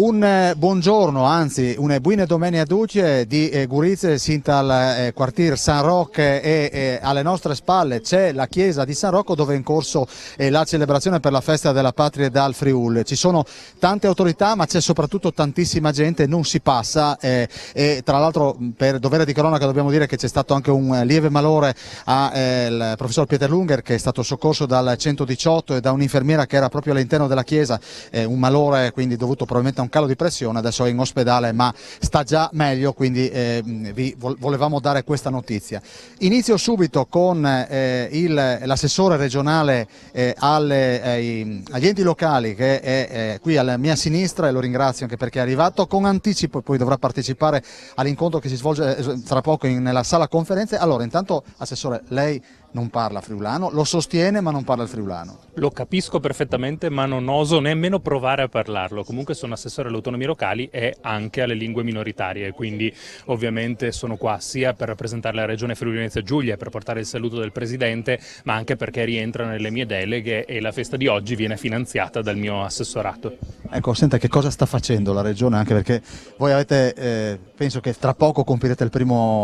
Buongiorno, anzi una buona domenica a tutti di Gorizia, sinta al quartier San Rocco e alle nostre spalle c'è la chiesa di San Rocco dove è in corso la celebrazione per la festa della patria dal Friuli. Ci sono tante autorità ma c'è soprattutto tantissima gente, non si passa e tra l'altro per dovere di cronaca dobbiamo dire che c'è stato anche un lieve malore al professor Pieter Lunger che è stato soccorso dal 118 e da un'infermiera che era proprio all'interno della chiesa, un malore quindi dovuto probabilmente a un calo di pressione, adesso è in ospedale ma sta già meglio, quindi vi volevamo dare questa notizia. Inizio subito con l'assessore regionale agli enti locali che è qui alla mia sinistra e lo ringrazio anche perché è arrivato con anticipo e poi dovrà partecipare all'incontro che si svolge tra poco nella sala conferenze. Allora intanto assessore, lei non parla friulano, lo sostiene ma non parla il friulano. Lo capisco perfettamente ma non oso nemmeno provare a parlarlo. Comunque sono assessore alle autonomie locali e anche alle lingue minoritarie, quindi ovviamente sono qua sia per rappresentare la regione Friuli Venezia Giulia e per portare il saluto del presidente, ma anche perché rientra nelle mie deleghe e la festa di oggi viene finanziata dal mio assessorato. Ecco, senta, che cosa sta facendo la regione, anche perché voi avete, penso che tra poco compirete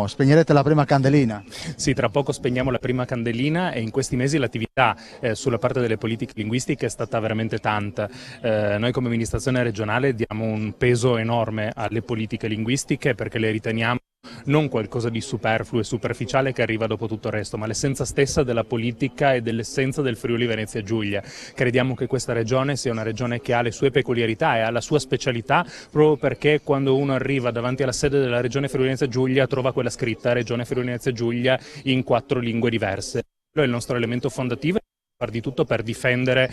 spegnerete la prima candelina. Sì, tra poco spegniamo la prima candelina e in questi mesi l'attività sulla parte delle politiche linguistiche è stata veramente tanta. Noi come amministrazione regionale diamo un peso enorme alle politiche linguistiche perché le riteniamo non qualcosa di superfluo e superficiale che arriva dopo tutto il resto, ma l'essenza stessa della politica e dell'essenza del Friuli Venezia Giulia. Crediamo che questa regione sia una regione che ha le sue peculiarità e ha la sua specialità proprio perché quando uno arriva davanti alla sede della regione Friuli Venezia Giulia trova quella scritta regione Friuli Venezia Giulia in 4 lingue diverse. Quello è il nostro elemento fondativo e far di tutto per difendere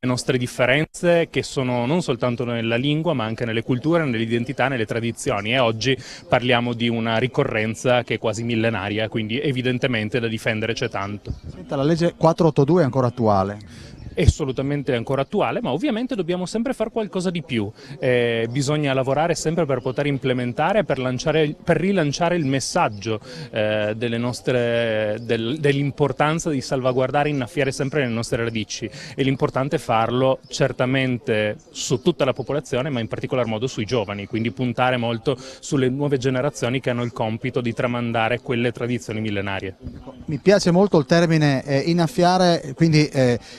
le nostre differenze che sono non soltanto nella lingua ma anche nelle culture, nell'identità, nelle tradizioni e oggi parliamo di una ricorrenza che è quasi millenaria, quindi evidentemente da difendere c'è tanto. Senta, la legge 482 è ancora attuale? È assolutamente ancora attuale, ma ovviamente dobbiamo sempre fare qualcosa di più. Bisogna lavorare sempre per poter implementare, per rilanciare il messaggio dell'importanza di salvaguardare e innaffiare sempre le nostre radici. E l'importante è farlo certamente su tutta la popolazione, ma in particolar modo sui giovani, quindi puntare molto sulle nuove generazioni che hanno il compito di tramandare quelle tradizioni millenarie. Mi piace molto il termine innaffiare, quindi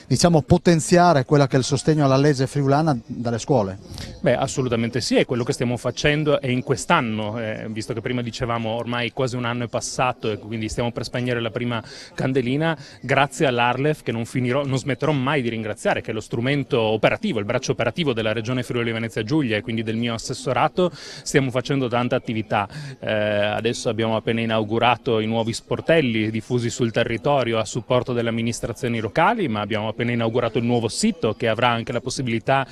diciamo potenziare quella che è il sostegno alla legge friulana dalle scuole? Beh, assolutamente sì, è quello che stiamo facendo e in quest'anno, visto che prima dicevamo ormai quasi un anno è passato e quindi stiamo per spegnere la prima candelina, grazie all'Arlef che non smetterò mai di ringraziare, che è lo strumento operativo, il braccio operativo della regione Friuli Venezia Giulia e quindi del mio assessorato, stiamo facendo tanta attività. Adesso abbiamo appena inaugurato i nuovi sportelli diffusi sul territorio a supporto delle amministrazioni locali, ma abbiamo appena inaugurato il nuovo sito che avrà anche la possibilità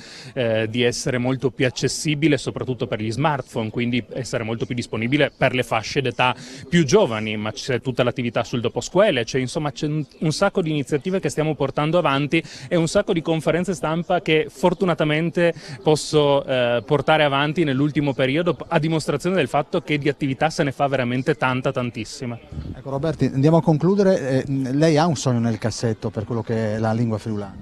di essere molto più accessibile soprattutto per gli smartphone, quindi essere molto più disponibile per le fasce d'età più giovani, ma c'è tutta l'attività sul doposcuole, c'è un sacco di iniziative che stiamo portando avanti e un sacco di conferenze stampa che fortunatamente posso portare avanti nell'ultimo periodo a dimostrazione del fatto che di attività se ne fa veramente tantissima. Ecco Roberti, andiamo a concludere, lei ha un sogno nel cassetto per quello che è la lingua friulana?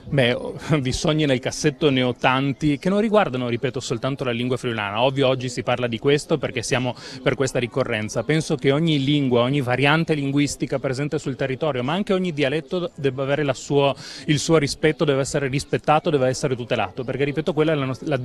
Beh, di sogni nel cassetto ne ho tanti che non riguardano, ripeto, soltanto la lingua friulana. Ovvio oggi si parla di questo perché siamo per questa ricorrenza. Penso che ogni lingua, ogni variante linguistica presente sul territorio, ma anche ogni dialetto debba avere il suo rispetto, deve essere rispettato, deve essere tutelato, perché ripeto quella è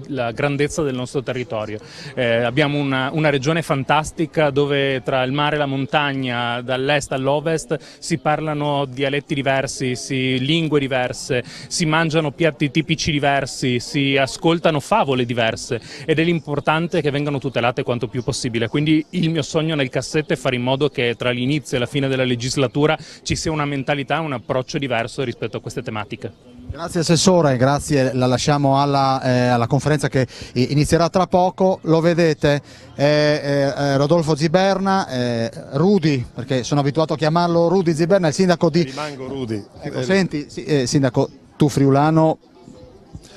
la grandezza del nostro territorio. Abbiamo una regione fantastica dove tra il mare e la montagna, dall'est all'ovest, si parlano dialetti diversi, lingue diverse, si mangiano piatti tipici diversi, si ascoltano favole diverse ed è l'importante che vengano tutelate quanto più possibile. Quindi il mio sogno nel cassetto è fare in modo che tra l'inizio e la fine della legislatura ci sia una mentalità, un approccio diverso rispetto a queste tematiche. Grazie Assessore, grazie, la lasciamo alla conferenza che inizierà tra poco. Lo vedete, Rodolfo Ziberna, Rudy, perché sono abituato a chiamarlo Rudy Ziberna, il sindaco di... Rimango Rudy. Ecco, senti, sindaco, tu friulano...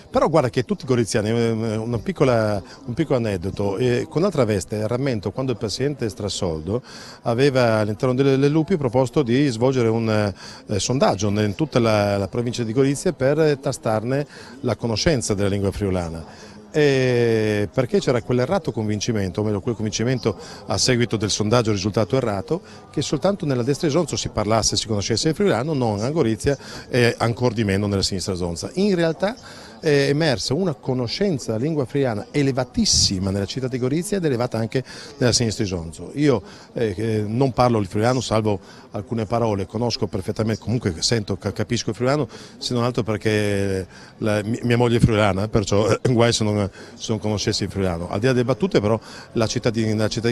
Però guarda che tutti goriziani, un piccolo aneddoto, con altra veste rammento quando il presidente Strassoldo aveva all'interno delle Lupi proposto di svolgere un sondaggio in tutta la provincia di Gorizia per tastarne la conoscenza della lingua friulana. perché c'era quell'errato convincimento, o meglio quel convincimento a seguito del sondaggio risultato errato, che soltanto nella destra Isonzo si parlasse, si conoscesse il friulano, non a Gorizia e ancor di meno nella sinistra Isonza. In realtà è emersa una conoscenza della lingua friulana elevatissima nella città di Gorizia ed elevata anche nella sinistra Isonzo. Io non parlo il friulano salvo alcune parole, conosco perfettamente, comunque sento, capisco il friulano, se non altro perché mia moglie è friulana, perciò guai se non conoscessi il friulano. Al di là delle battute però nella città di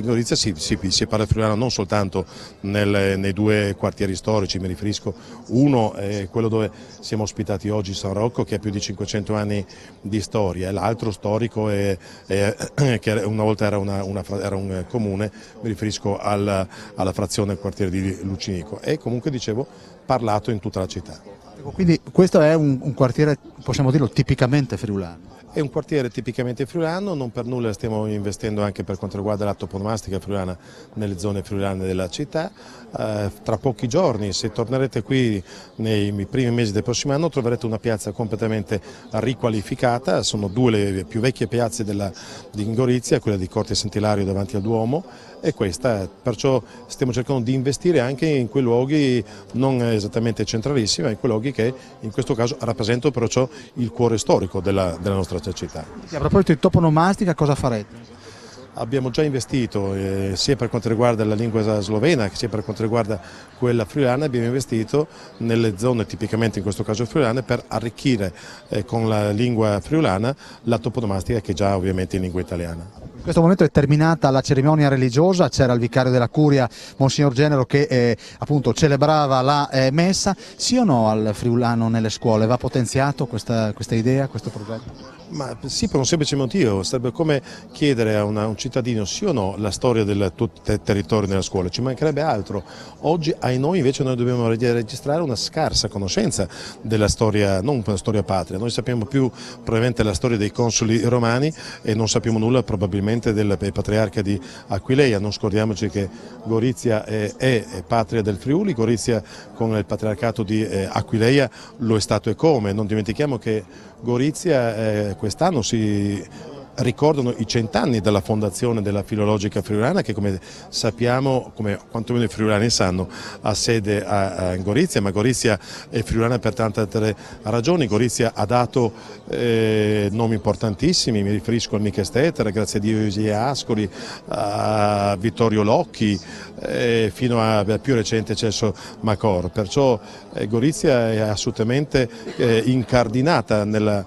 Gorizia si parla il friulano non soltanto nei due quartieri storici, mi riferisco, uno è quello dove siamo ospitati oggi, San Rocco, che ha più di 500 anni di storia, e l'altro storico che una volta era un comune, mi riferisco alla frazione del quartiere di Lucinico, e comunque dicevo parlato in tutta la città. Quindi questo è un quartiere, possiamo dirlo, tipicamente friulano. È un quartiere tipicamente friulano, non per nulla stiamo investendo anche per quanto riguarda la toponomastica friulana nelle zone friulane della città. Tra pochi giorni, se tornerete qui nei primi mesi del prossimo anno, troverete una piazza completamente riqualificata. Sono due le più vecchie piazze di Gorizia, quella di Corte Sentilario davanti al Duomo, e questa, perciò stiamo cercando di investire anche in quei luoghi non esattamente centralissimi, ma in quei luoghi che in questo caso rappresentano perciò il cuore storico della nostra città. A proposito di toponomastica, cosa farete? Abbiamo già investito sia per quanto riguarda la lingua slovena sia per quanto riguarda quella friulana, abbiamo investito nelle zone tipicamente in questo caso friulane per arricchire con la lingua friulana la toponomastica che è già ovviamente in lingua italiana. In questo momento è terminata la cerimonia religiosa, c'era il vicario della Curia, Monsignor Genero, che appunto celebrava la messa. Sì o no al friulano nelle scuole? Va potenziato questa idea, questo progetto? Ma sì, per un semplice motivo, sarebbe come chiedere a un cittadino sì o no la storia del tuo territorio nella scuola, ci mancherebbe altro. Oggi noi invece dobbiamo registrare una scarsa conoscenza della storia, non una storia patria, noi sappiamo più probabilmente la storia dei consoli romani e non sappiamo nulla probabilmente del patriarca di Aquileia. Non scordiamoci che Gorizia è patria del Friuli, Gorizia con il patriarcato di Aquileia lo è stato e come, non dimentichiamo che Gorizia quest'anno si ricordano i 100 anni dalla fondazione della Filologica Friulana, che come sappiamo, come quantomeno i friulani sanno, ha sede a Gorizia, ma Gorizia è friulana per tante altre ragioni. Gorizia ha dato nomi importantissimi, mi riferisco al Michel Stetter, grazie a Dio Iosia Ascoli, a Vittorio Locchi, fino a più recente Celso Macor, perciò Gorizia è assolutamente incardinata nel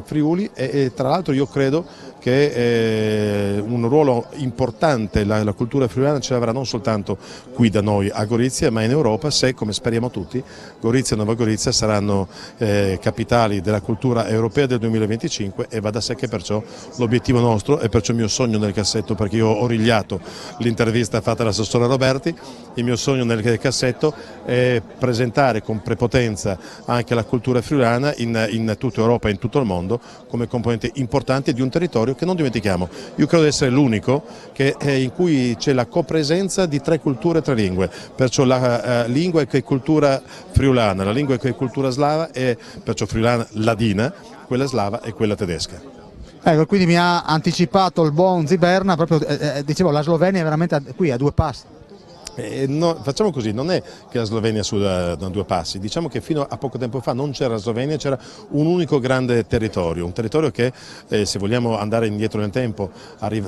Friuli e tra l'altro io credo che un ruolo importante la cultura friulana ce l'avrà non soltanto qui da noi a Gorizia, ma in Europa, se, come speriamo tutti, Gorizia e Nova Gorizia saranno capitali della cultura europea del 2025, e va da sé che perciò l'obiettivo nostro, e perciò il mio sogno nel cassetto, perché io ho origliato l'intervista fatta all'assessore Roberti, il mio sogno nel cassetto è presentare con prepotenza anche la cultura friulana in tutta Europa e in tutto il mondo come componente importante di un territorio che, non dimentichiamo, io credo di essere l'unico in cui c'è la copresenza di 3 culture e 3 lingue, perciò la lingua che è cultura friulana, la lingua che è cultura slava e perciò friulana ladina, quella slava e quella tedesca. Ecco, quindi mi ha anticipato il buon Ziberna, proprio dicevo, la Slovenia è veramente qui a 2 passi. No, facciamo così, non è che la Slovenia sia da 2 passi, diciamo che fino a poco tempo fa non c'era la Slovenia, c'era un unico grande territorio, un territorio che se vogliamo andare indietro nel tempo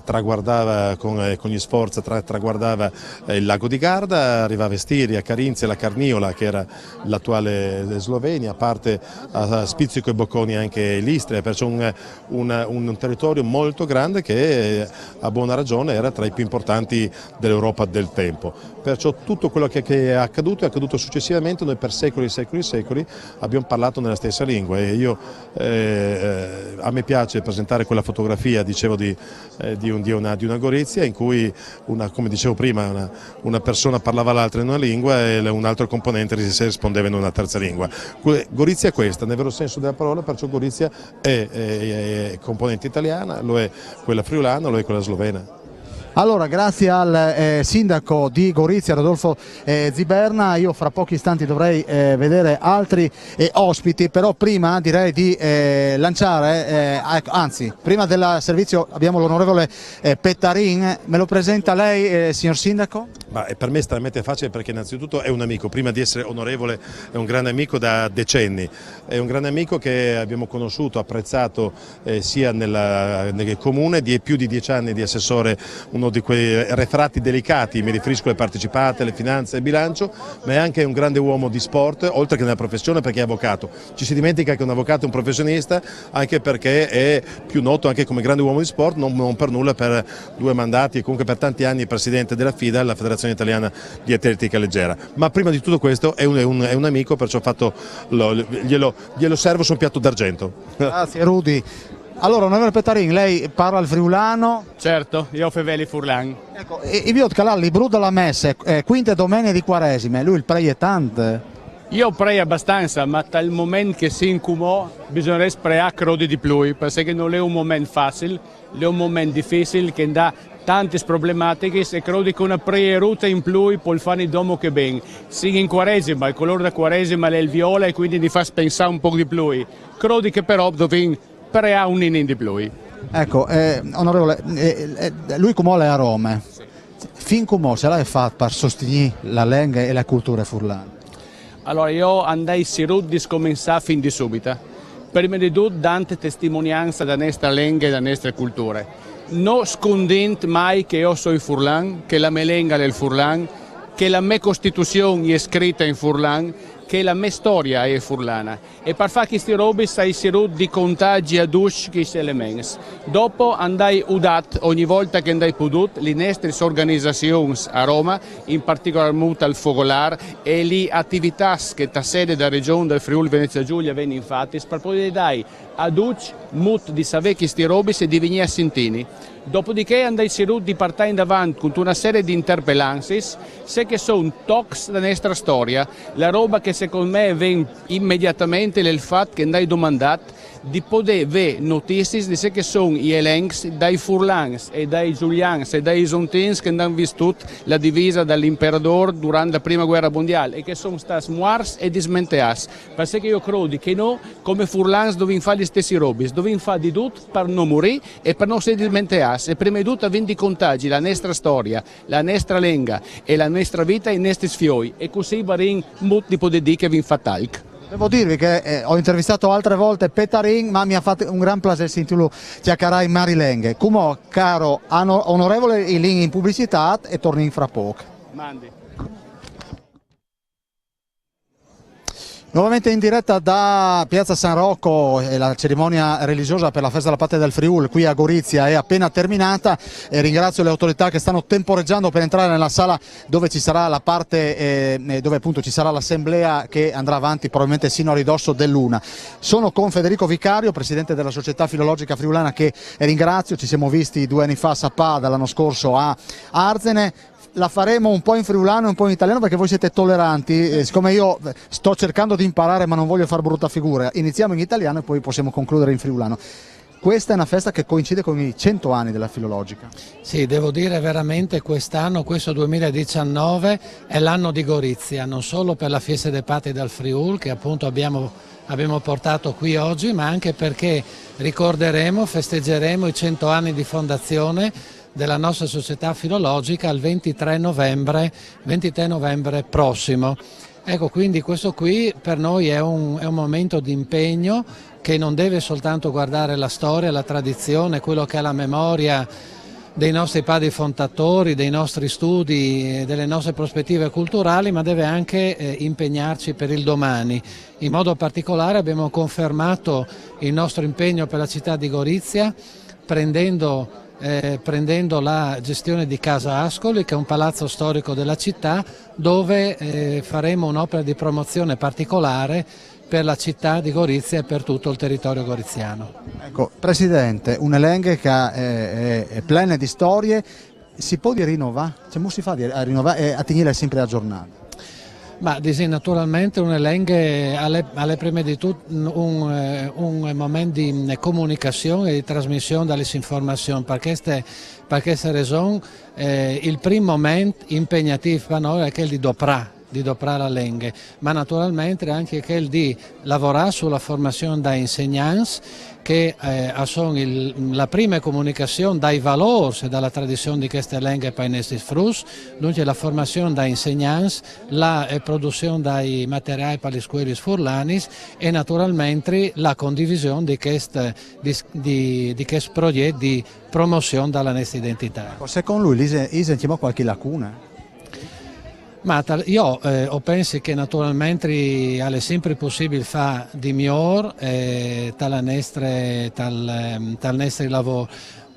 traguardava con gli sforzi, traguardava il lago di Garda, arrivava Stiria, Carinzia, la Carniola che era l'attuale Slovenia, a parte a Spizzico e Bocconi anche l'Istria, perciò un territorio molto grande che a buona ragione era tra i più importanti dell'Europa del tempo. Perciò tutto quello che è accaduto successivamente, noi per secoli e secoli e secoli abbiamo parlato nella stessa lingua, e a me piace presentare quella fotografia, dicevo, di una Gorizia in cui, come dicevo prima, una persona parlava l'altra in una lingua e un altro componente rispondeva in una terza lingua. Gorizia è questa, nel vero senso della parola, perciò Gorizia è componente italiana, lo è quella friulana, lo è quella slovena. Allora, grazie al sindaco di Gorizia, Rodolfo Ziberna. Io fra pochi istanti dovrei vedere altri ospiti, però prima direi di lanciare, anzi, prima del servizio abbiamo l'onorevole Pettarin. Me lo presenta lei, signor sindaco? Per me è estremamente facile perché innanzitutto è un amico, prima di essere onorevole è un grande amico da decenni, è un grande amico che abbiamo conosciuto, apprezzato sia nel comune, di più di 10 anni di assessore, uno di quei refratti delicati, mi riferisco alle partecipate, alle finanze e al bilancio, ma è anche un grande uomo di sport, oltre che nella professione perché è avvocato. Ci si dimentica che un avvocato è un professionista anche perché è più noto anche come grande uomo di sport, non per nulla per 2 mandati e comunque per tanti anni presidente della FIDA, la Federazione Italiana di Atletica Leggera. Ma prima di tutto questo è un amico, perciò glielo servo su un piatto d'argento. Grazie Rudy. Allora, onorevole Pettarin, lei parla il friulano? Certo, io feveli furlan. Ecco, e vi ho calato il libro della messa, quinte domeniche di Quaresime, lui il preye tante. Io prego abbastanza, ma dal momento che si incumò bisogna spreare crodi di più, perché non è un momento facile, è un momento difficile che dà tante problematiche e credo che una preeruta in più può fare domo che ben. Sì in Quaresima, il colore da Quaresima è il viola e quindi ti fa pensare un po' di più. Credo che però dovin preare un in di più. Ecco, onorevole, lui come è a Roma, fin come se l'ha fatto per sostenere la lingua e la cultura furlana? Allora io andai sicuro di scominciare fin di subito. Prima di tutto dante testimonianza della nostra lingua e della nostra cultura. Non scondendo mai che io sono furlan, che la mia lingua è il furlan, che la mia Costituzione è scritta in furlan, che la mia storia è furlana. E per fare queste robe sei sicuro di contagi ad questi elementi. Dopo andai udat, ogni volta che andai potuto, le nostre organizzazioni a Roma, in particolar modo al Fogolar, e le attività che da sede della regione del Friuli Venezia Giulia vengono fatti, per poter dare ad modo di sapere queste robe e di venire a sentire. Dopodiché andai sicuro di partire in avanti con una serie di interpellanze, se che sono tocs della nostra storia, la roba che secondo me viene immediatamente nel fatto che andai domandato di poter avere notizie di se che sono gli elenchi dai furlans e dai giulians e dai zontins che hanno vissuto la divisa dall'imperatore durante la prima guerra mondiale e che sono stati muars e dismenteati. Perché io credo che noi come furlans dobbiamo fare gli stessi robi, dobbiamo fare di tutto per non morire e per non essere dismenteati e prima di tutto avendo i contagi la nostra storia, la nostra lingua e la nostra vita e i nostri sfioi e così varien molto di poter dire che vi fa talc. Devo dirvi che ho intervistato altre volte Pettarin, ma mi ha fatto un gran piacere sentirlo chiacchierare in marilenghe. Come caro onorevole, il link in pubblicità e torni in fra poco. Mandi. Nuovamente in diretta da Piazza San Rocco, la cerimonia religiosa per la festa della patria del Friuli qui a Gorizia è appena terminata e ringrazio le autorità che stanno temporeggiando per entrare nella sala dove ci sarà la parte, dove appunto ci sarà l'assemblea che andrà avanti probabilmente sino a ridosso dell'una. Sono con Federico Vicario, presidente della Società Filologica Friulana, che ringrazio, ci siamo visti 2 anni fa a Sapà, dall'anno scorso a Arzene. La faremo un po' in friulano e un po' in italiano perché voi siete tolleranti, siccome io sto cercando di imparare ma non voglio fare brutta figura, iniziamo in italiano e poi possiamo concludere in friulano. Questa è una festa che coincide con i 100 anni della Filologica. Sì, devo dire veramente quest'anno, questo 2019, è l'anno di Gorizia, non solo per la Fiesta dei Patri del Friuli che appunto abbiamo portato qui oggi, ma anche perché ricorderemo, festeggeremo i 100 anni di fondazione della nostra società filologica il 23 novembre prossimo. Ecco, quindi questo qui per noi è un momento di impegno che non deve soltanto guardare la storia, la tradizione, quello che è la memoria dei nostri padri fondatori, dei nostri studi, delle nostre prospettive culturali, ma deve anche impegnarci per il domani. In modo particolare abbiamo confermato il nostro impegno per la città di Gorizia prendendo la gestione di Casa Ascoli, che è un palazzo storico della città, dove faremo un'opera di promozione particolare per la città di Gorizia e per tutto il territorio goriziano. Ecco, Presidente, un elenco che è pieno di storie, si può rinnovare? Cioè, come si fa a rinnovare e a tenere sempre aggiornato? Ma naturalmente una lenghe alle prime di tutto un momento di comunicazione e di trasmissione delle informazioni, per questa ragione il primo momento impegnativo per noi è quello di doprare la lingua, ma naturalmente anche quello di lavorare sulla formazione da insegnanti che sono la prima comunicazione dai valori e dalla tradizione di queste lingue per i nostri frus, dunque la formazione da insegnanti, la produzione dai materiali per le scuole furlane e naturalmente la condivisione di questo progetto di promozione della nostra identità. Secondo lui sentiamo qualche lacuna? Ma io penso che naturalmente è sempre possibile fare di migliore dal nostro lavoro.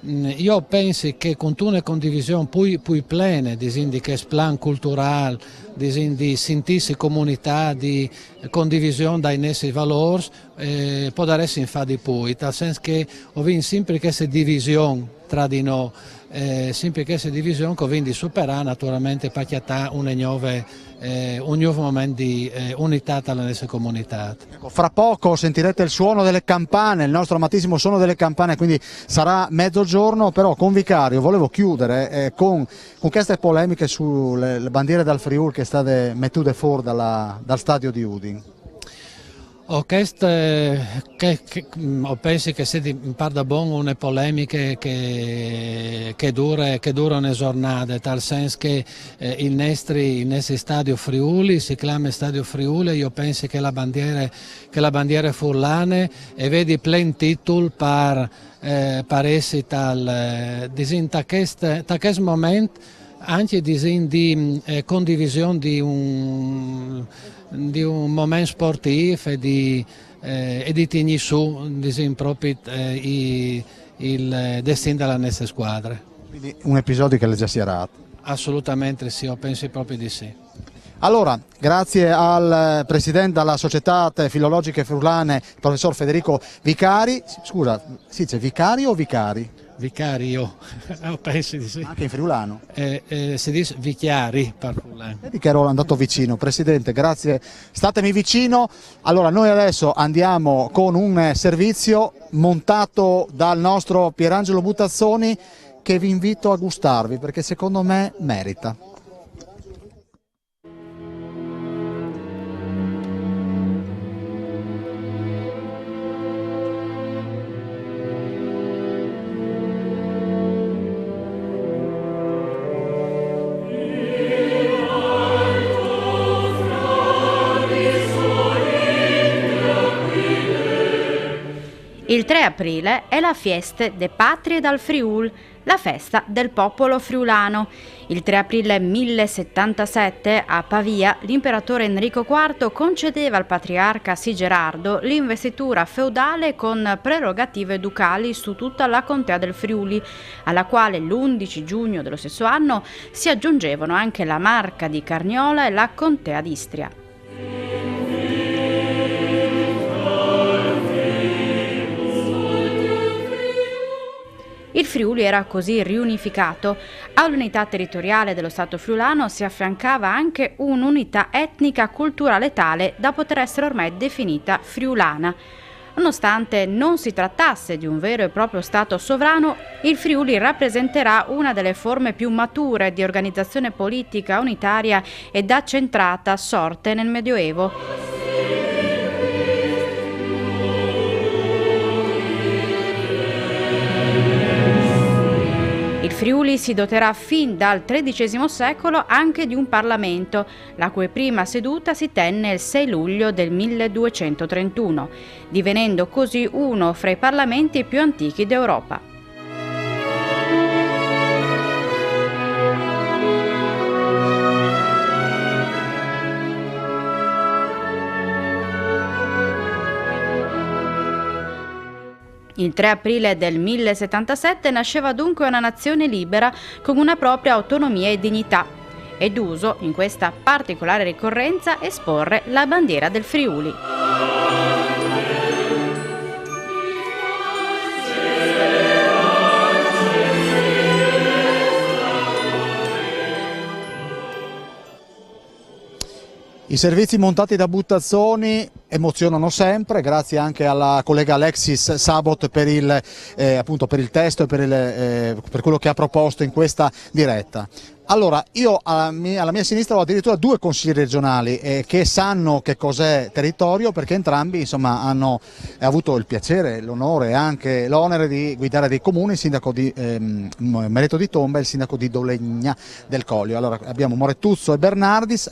Io penso che con una condivisione più piena di questo plan culturale, di sentirsi comunità, di condivisione dei nostri valori, può essere fare di più, nel senso che ho visto sempre questa divisione tra di noi. Sempre questa divisione che viene di superare naturalmente per chiattare un nuovo momento di unità tra le nostre comunità. Ecco, fra poco sentirete il suono delle campane, il nostro amatissimo suono delle campane, quindi sarà mezzogiorno, però con Vicario volevo chiudere con queste polemiche sulle bandiere dal Friuli che state mettute fuori dal stadio di Udin. Penso che sia in parte buono una polemica che dura una giornata, nel senso che il nostro stadio Friuli si chiama Stadio Friuli. Io penso che la bandiera furlane e vedi plen titolo per essere in questo momento anche di condivisione di un momento sportivo e di tenere su proprio il destino della nostra squadra. Quindi un episodio che l'ha già sierato. Assolutamente sì, io penso proprio di sì. Allora, grazie al presidente della Società Filologiche Friulane, il professor Federico Vicari. Scusa, si dice Vicari o Vicari? Vicario, penso di sì. Anche in friulano? Si dice Vichiari per friulano. Vedi che ero andato vicino. Presidente, grazie, statemi vicino. Allora, noi adesso andiamo con un servizio montato dal nostro Pierangelo Buttazzoni che vi invito a gustarvi perché secondo me merita. Il 3 aprile è la Fiesta de Patrie dal Friul, la festa del popolo friulano. Il 3 aprile 1077 a Pavia l'imperatore Enrico IV concedeva al patriarca Sigerardo l'investitura feudale con prerogative ducali su tutta la contea del Friuli, alla quale l'11 giugno dello stesso anno si aggiungevano anche la Marca di Carniola e la contea d'Istria. Il Friuli era così riunificato. All'unità territoriale dello Stato friulano si affiancava anche un'unità etnica culturale tale da poter essere ormai definita friulana. Nonostante non si trattasse di un vero e proprio Stato sovrano, il Friuli rappresenterà una delle forme più mature di organizzazione politica unitaria ed accentrata sorte nel Medioevo. Il Friuli si doterà fin dal XIII secolo anche di un Parlamento, la cui prima seduta si tenne il 6 luglio del 1231, divenendo così uno fra i parlamenti più antichi d'Europa. Il 3 aprile del 1077 nasceva dunque una nazione libera con una propria autonomia e dignità. È d'uso, in questa particolare ricorrenza, esporre la bandiera del Friuli. I servizi montati da Buttazzoni emozionano sempre, grazie anche alla collega Alexis Sabot per appunto per il testo e per quello che ha proposto in questa diretta. Allora, io alla mia sinistra ho addirittura due consigli regionali che sanno che cos'è territorio, perché entrambi insomma hanno avuto il piacere, l'onore e anche l'onere di guidare dei comuni, il sindaco di Meleto di Tomba e il sindaco di Dolegna del Collio. Allora abbiamo Morettuzzo e Bernardis,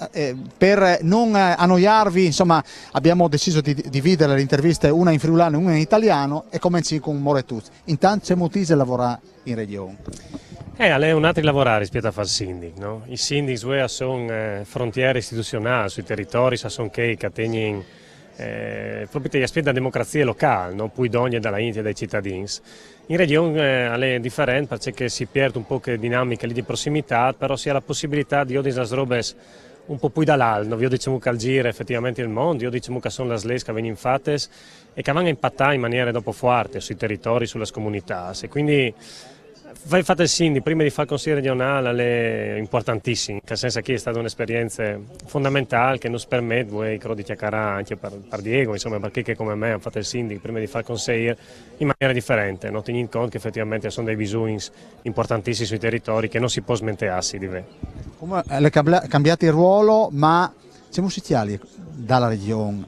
per non annoiarvi insomma abbiamo deciso di dividere le interviste una in friulano e una in italiano e cominci con Morettuzzo. Intanto c'è Motise lavora in regione. È un altro lavorare rispetto a fare il sindaco, no? I sindaci sono frontiere istituzionali sui territori, sono che tengono proprio l'aspetto della democrazia locale, no? Poi d'ogni dalla India e dai cittadini. In regione è differente perché si perde un po' di dinamica lì di prossimità, però si ha la possibilità di ordinare le robe un po' più dall'alto. Io diciamo che al giro effettivamente il mondo, io diciamo che sono le slesi che vengono fatte e che vanno a impattare in maniera dopo forte sui territori, sulle comunità. E quindi fate il sindaco prima di fare il consiglio regionale è importantissimo, nel senso che è stata un'esperienza fondamentale che ci permette, voi credo di chiacchierare anche per Diego, insomma, perché che come me hanno fatto il sindaco prima di fare il consiglio in maniera differente, no? Tenendo conto che effettivamente sono dei bisogni importantissimi sui territori che non si può smentearsi di me. Come le cambiate il ruolo, ma siamo sitiali dalla regione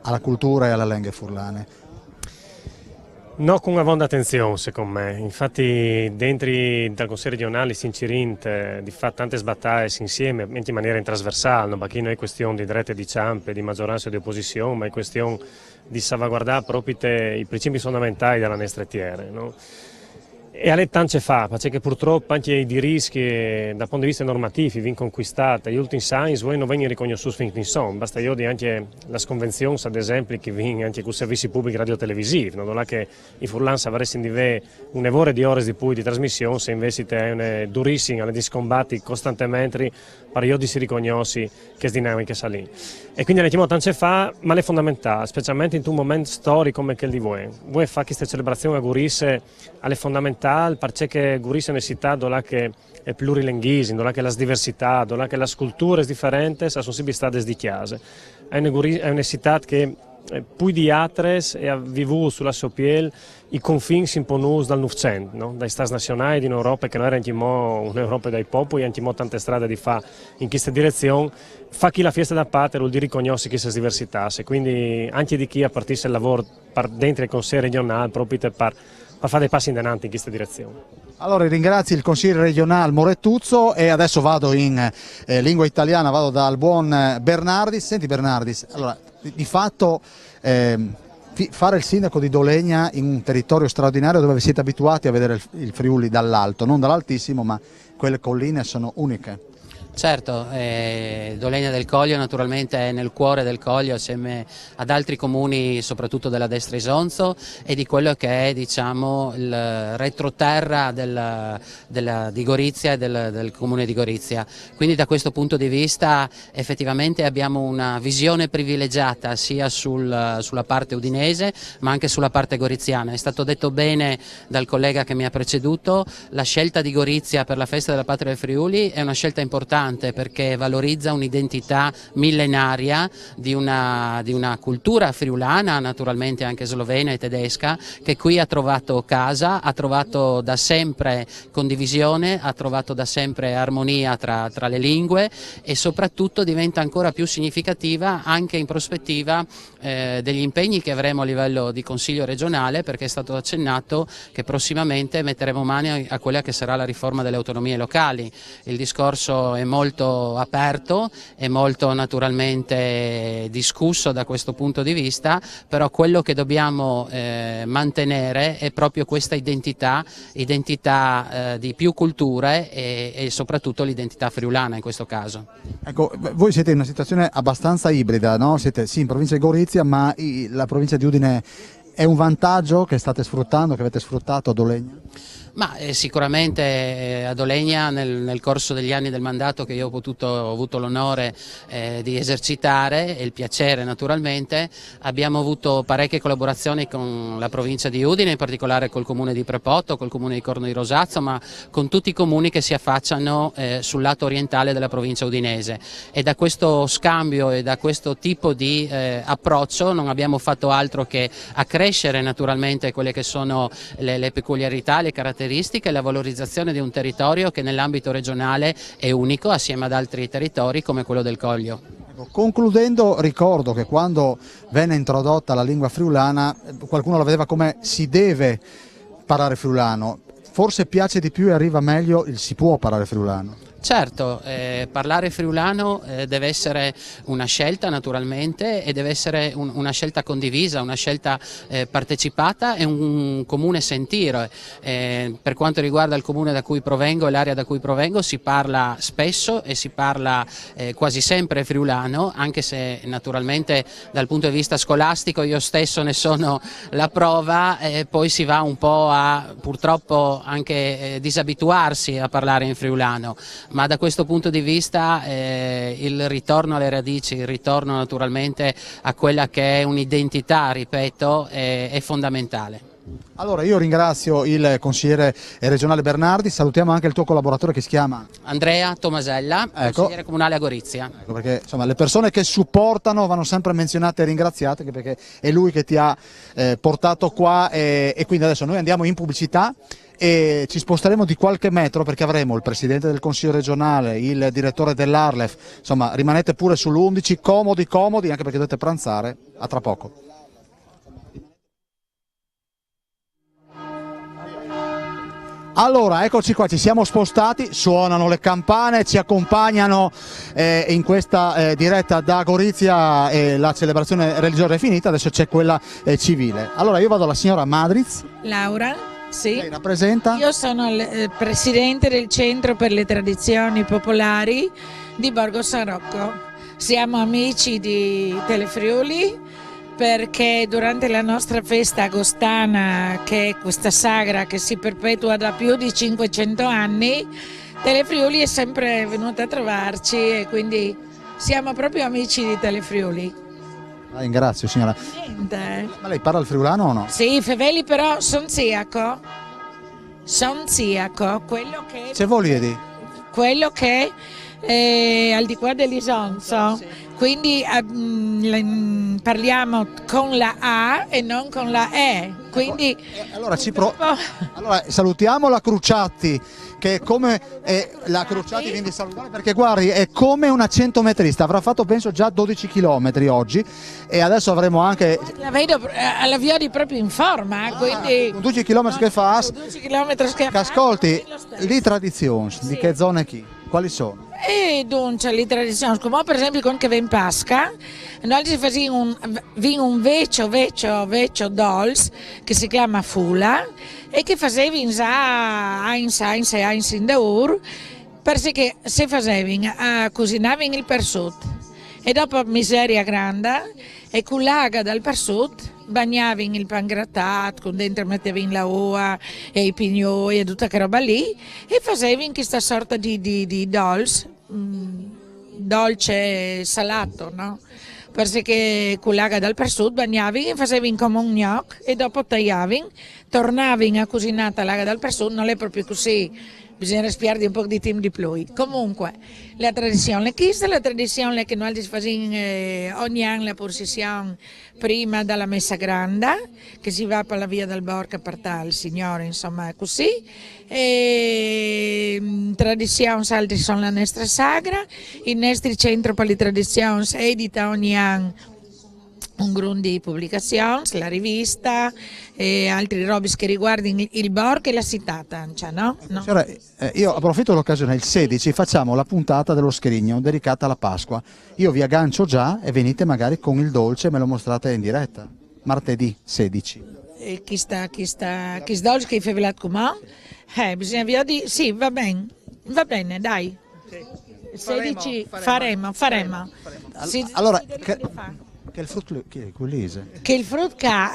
alla cultura e alla lingua furlane? No, con una buona attenzione secondo me, infatti dentro dal Consiglio regionale si incerint di fare tante battaglie insieme, in maniera trasversale, no? Perché non è questione di dritte e di ciampe, di maggioranza e di opposizione, ma è questione di salvaguardare proprio i principi fondamentali della nostra terra, no? E alle tante fa, perché purtroppo anche i diritti dal punto di vista normativo vengono conquistati, gli ultimi anni non vengono riconosciuti finché insomma, basta io di anche la convenzione ad esempio che vengono anche con i servizi pubblici radiotelevisivi, non è che i furlans avessero di un'evore di ore di trasmissione, se invece è durissimo, alle discombatti costantemente, per io di si riconosci che dinamiche salì. E quindi ne chiamo tante fa, ma è fondamentale, specialmente in un momento storico come quello di voi. Voi fa questa celebrazione a Gurisse, alle fondamentali, perché Gurisse è una città dove che è plurilinguismo, dove che la diversità, dove che le culture differenti sono sempre state di chiesa. È una città che più di altre e ha vivuto sulla sua pelle i confini imponuti dal Novecento, no? Dai stati nazionali di un'Europa che non era un'Europa dei popoli, anche tante strade di fa in questa direzione, fa chi la festa da patria vuol dire riconoscere queste diversità, e quindi anche di chi a partire il lavoro dentro il Consiglio regionale proprio per fare dei passi in avanti in questa direzione. Allora ringrazio il consigliere regionale Morettuzzo e adesso vado in lingua italiana, vado dal buon Bernardis. Senti Bernardis, allora di fatto fare il sindaco di Dolegna in un territorio straordinario dove siete abituati a vedere il Friuli dall'alto, non dall'altissimo, ma quelle colline sono uniche. Certo, Dolegna del Collio naturalmente è nel cuore del Collio assieme ad altri comuni soprattutto della destra Isonzo e di quello che è diciamo il retroterra di Gorizia e del comune di Gorizia. Quindi da questo punto di vista effettivamente abbiamo una visione privilegiata sia sulla parte udinese ma anche sulla parte goriziana. È stato detto bene dal collega che mi ha preceduto, la scelta di Gorizia per la festa della patria del Friuli è una scelta importante perché valorizza un'identità millenaria di una cultura friulana, naturalmente anche slovena e tedesca, che qui ha trovato casa, ha trovato da sempre condivisione, ha trovato da sempre armonia tra le lingue e soprattutto diventa ancora più significativa anche in prospettiva degli impegni che avremo a livello di Consiglio regionale, perché è stato accennato che prossimamente metteremo mano a quella che sarà la riforma delle autonomie locali. Il discorso è molto aperto e molto naturalmente discusso da questo punto di vista, però quello che dobbiamo mantenere è proprio questa identità di più culture e soprattutto l'identità friulana in questo caso. Ecco, voi siete in una situazione abbastanza ibrida, no? Siete sì in provincia di Gorizia, ma la provincia di Udine è un vantaggio che state sfruttando, che avete sfruttato a Dolegna? Ma sicuramente ad Olegna nel corso degli anni del mandato che io ho avuto l'onore di esercitare e il piacere naturalmente, abbiamo avuto parecchie collaborazioni con la provincia di Udine, in particolare col comune di Prepotto, col comune di Corno di Rosazzo, ma con tutti i comuni che si affacciano sul lato orientale della provincia udinese, e da questo scambio e da questo tipo di approccio non abbiamo fatto altro che accrescere naturalmente quelle che sono le peculiarità, le caratteristiche e la valorizzazione di un territorio che nell'ambito regionale è unico assieme ad altri territori come quello del Coglio. Concludendo, ricordo che quando venne introdotta la lingua friulana qualcuno la vedeva come si deve parlare friulano, forse piace di più e arriva meglio il si può parlare friulano. Certo, parlare friulano deve essere una scelta naturalmente, e deve essere una scelta condivisa, una scelta partecipata e un comune sentire. Per quanto riguarda il comune da cui provengo e l'area da cui provengo, si parla spesso e si parla quasi sempre friulano, anche se naturalmente dal punto di vista scolastico io stesso ne sono la prova, poi si va un po' a purtroppo anche disabituarsi a parlare in friulano. Ma da questo punto di vista il ritorno alle radici, il ritorno naturalmente a quella che è un'identità, ripeto, è fondamentale. Allora io ringrazio il consigliere regionale Bernardi, salutiamo anche il tuo collaboratore che si chiama Andrea Tomasella, consigliere comunale a Gorizia. Ecco, perché insomma le persone che supportano vanno sempre menzionate e ringraziate, perché è lui che ti ha portato qua e quindi adesso noi andiamo in pubblicità e ci sposteremo di qualche metro perché avremo il presidente del consiglio regionale, il direttore dell'Arlef, insomma rimanete pure sull'11, comodi anche perché dovete pranzare, a tra poco. Allora, eccoci qua, ci siamo spostati, suonano le campane, ci accompagnano in questa diretta da Gorizia, la celebrazione religiosa è finita, adesso c'è quella civile. Allora io vado alla signora Madriz. Laura. Sì. Lei rappresenta? Io sono il presidente del Centro per le Tradizioni Popolari di Borgo San Rocco. Siamo amici di Telefriuli perché durante la nostra festa agostana, che è questa sagra che si perpetua da più di 500 anni, Telefriuli è sempre venuta a trovarci e quindi siamo proprio amici di Telefriuli. La ringrazio signora. Niente. Ma lei parla il friulano o no? Sì, Feveli, però son ziaco, quello che... Se volete. Quello che è al di qua dell'Isonzo, quindi parliamo con la A e non con la E, quindi... Allora, allora salutiamo la Cruciatti, che è come la Cruciatti viene salutare perché guardi è come una 100metrista, avrà fatto penso già 12 km oggi e adesso avremo anche... La vedo alla Viodi proprio in forma, quindi... Con 12 km che fa, che ascolti, le tradizioni, sì. Di che zone chi? Quali sono? E dunque le tradizioni, come per esempio quando che in Pasca, noi ci facciamo un vecchio dolce che si chiama fula e che facevi in Sindaur perché se facevi cucinavi il persut e dopo miseria grande e con l'aga dal persut bagnavi il pan grattato, con dentro mettevi la uva e i pignoli e tutta che roba lì e facevi questa sorta di dolce salato, no? Perché con l'aga dal persut bagnavi e facevi come un gnocco e dopo tagliavi, tornavi a cucinare l'aga dal persut, non è proprio così, bisogna spiardi un po' di team di più. Comunque, la tradizione, questa è la tradizione che noi facciamo ogni anno la processione prima dalla messa grande, che si va per la via del Borca per tal Signore, insomma è così. E tradizioni altre sono la nostra sagra, il nostro centro per le tradizioni edita ogni anno un gruppo di pubblicazioni, la rivista e altri robe che riguardano il Borca e la città, no? Signora, io approfitto dell'occasione, il 16 facciamo la puntata dello Scrigno dedicata alla Pasqua. Io vi aggancio già e venite magari con il dolce e me lo mostrate in diretta. Martedì 16. E chi dolce che fa velat com'è? Bisogna via di... Sì, va bene, dai. 16 faremo. Allora, Che il frutto che è quell'ise? Che il Frutca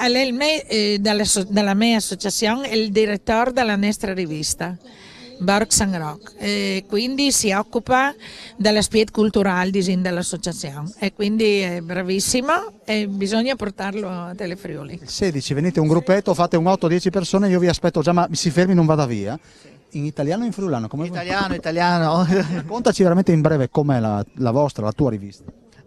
dalla mia associazione è il direttore della nostra rivista Borg San Roc, e quindi si occupa dell'aspetto culturale dell'associazione e quindi è bravissimo e bisogna portarlo a Telefriuli. Il 16 venite un gruppetto, fate un 8-10 persone, io vi aspetto già, ma si fermi, non vada via. In italiano o in friulano? Italiano. Raccontaci veramente in breve com'è la vostra, la tua rivista.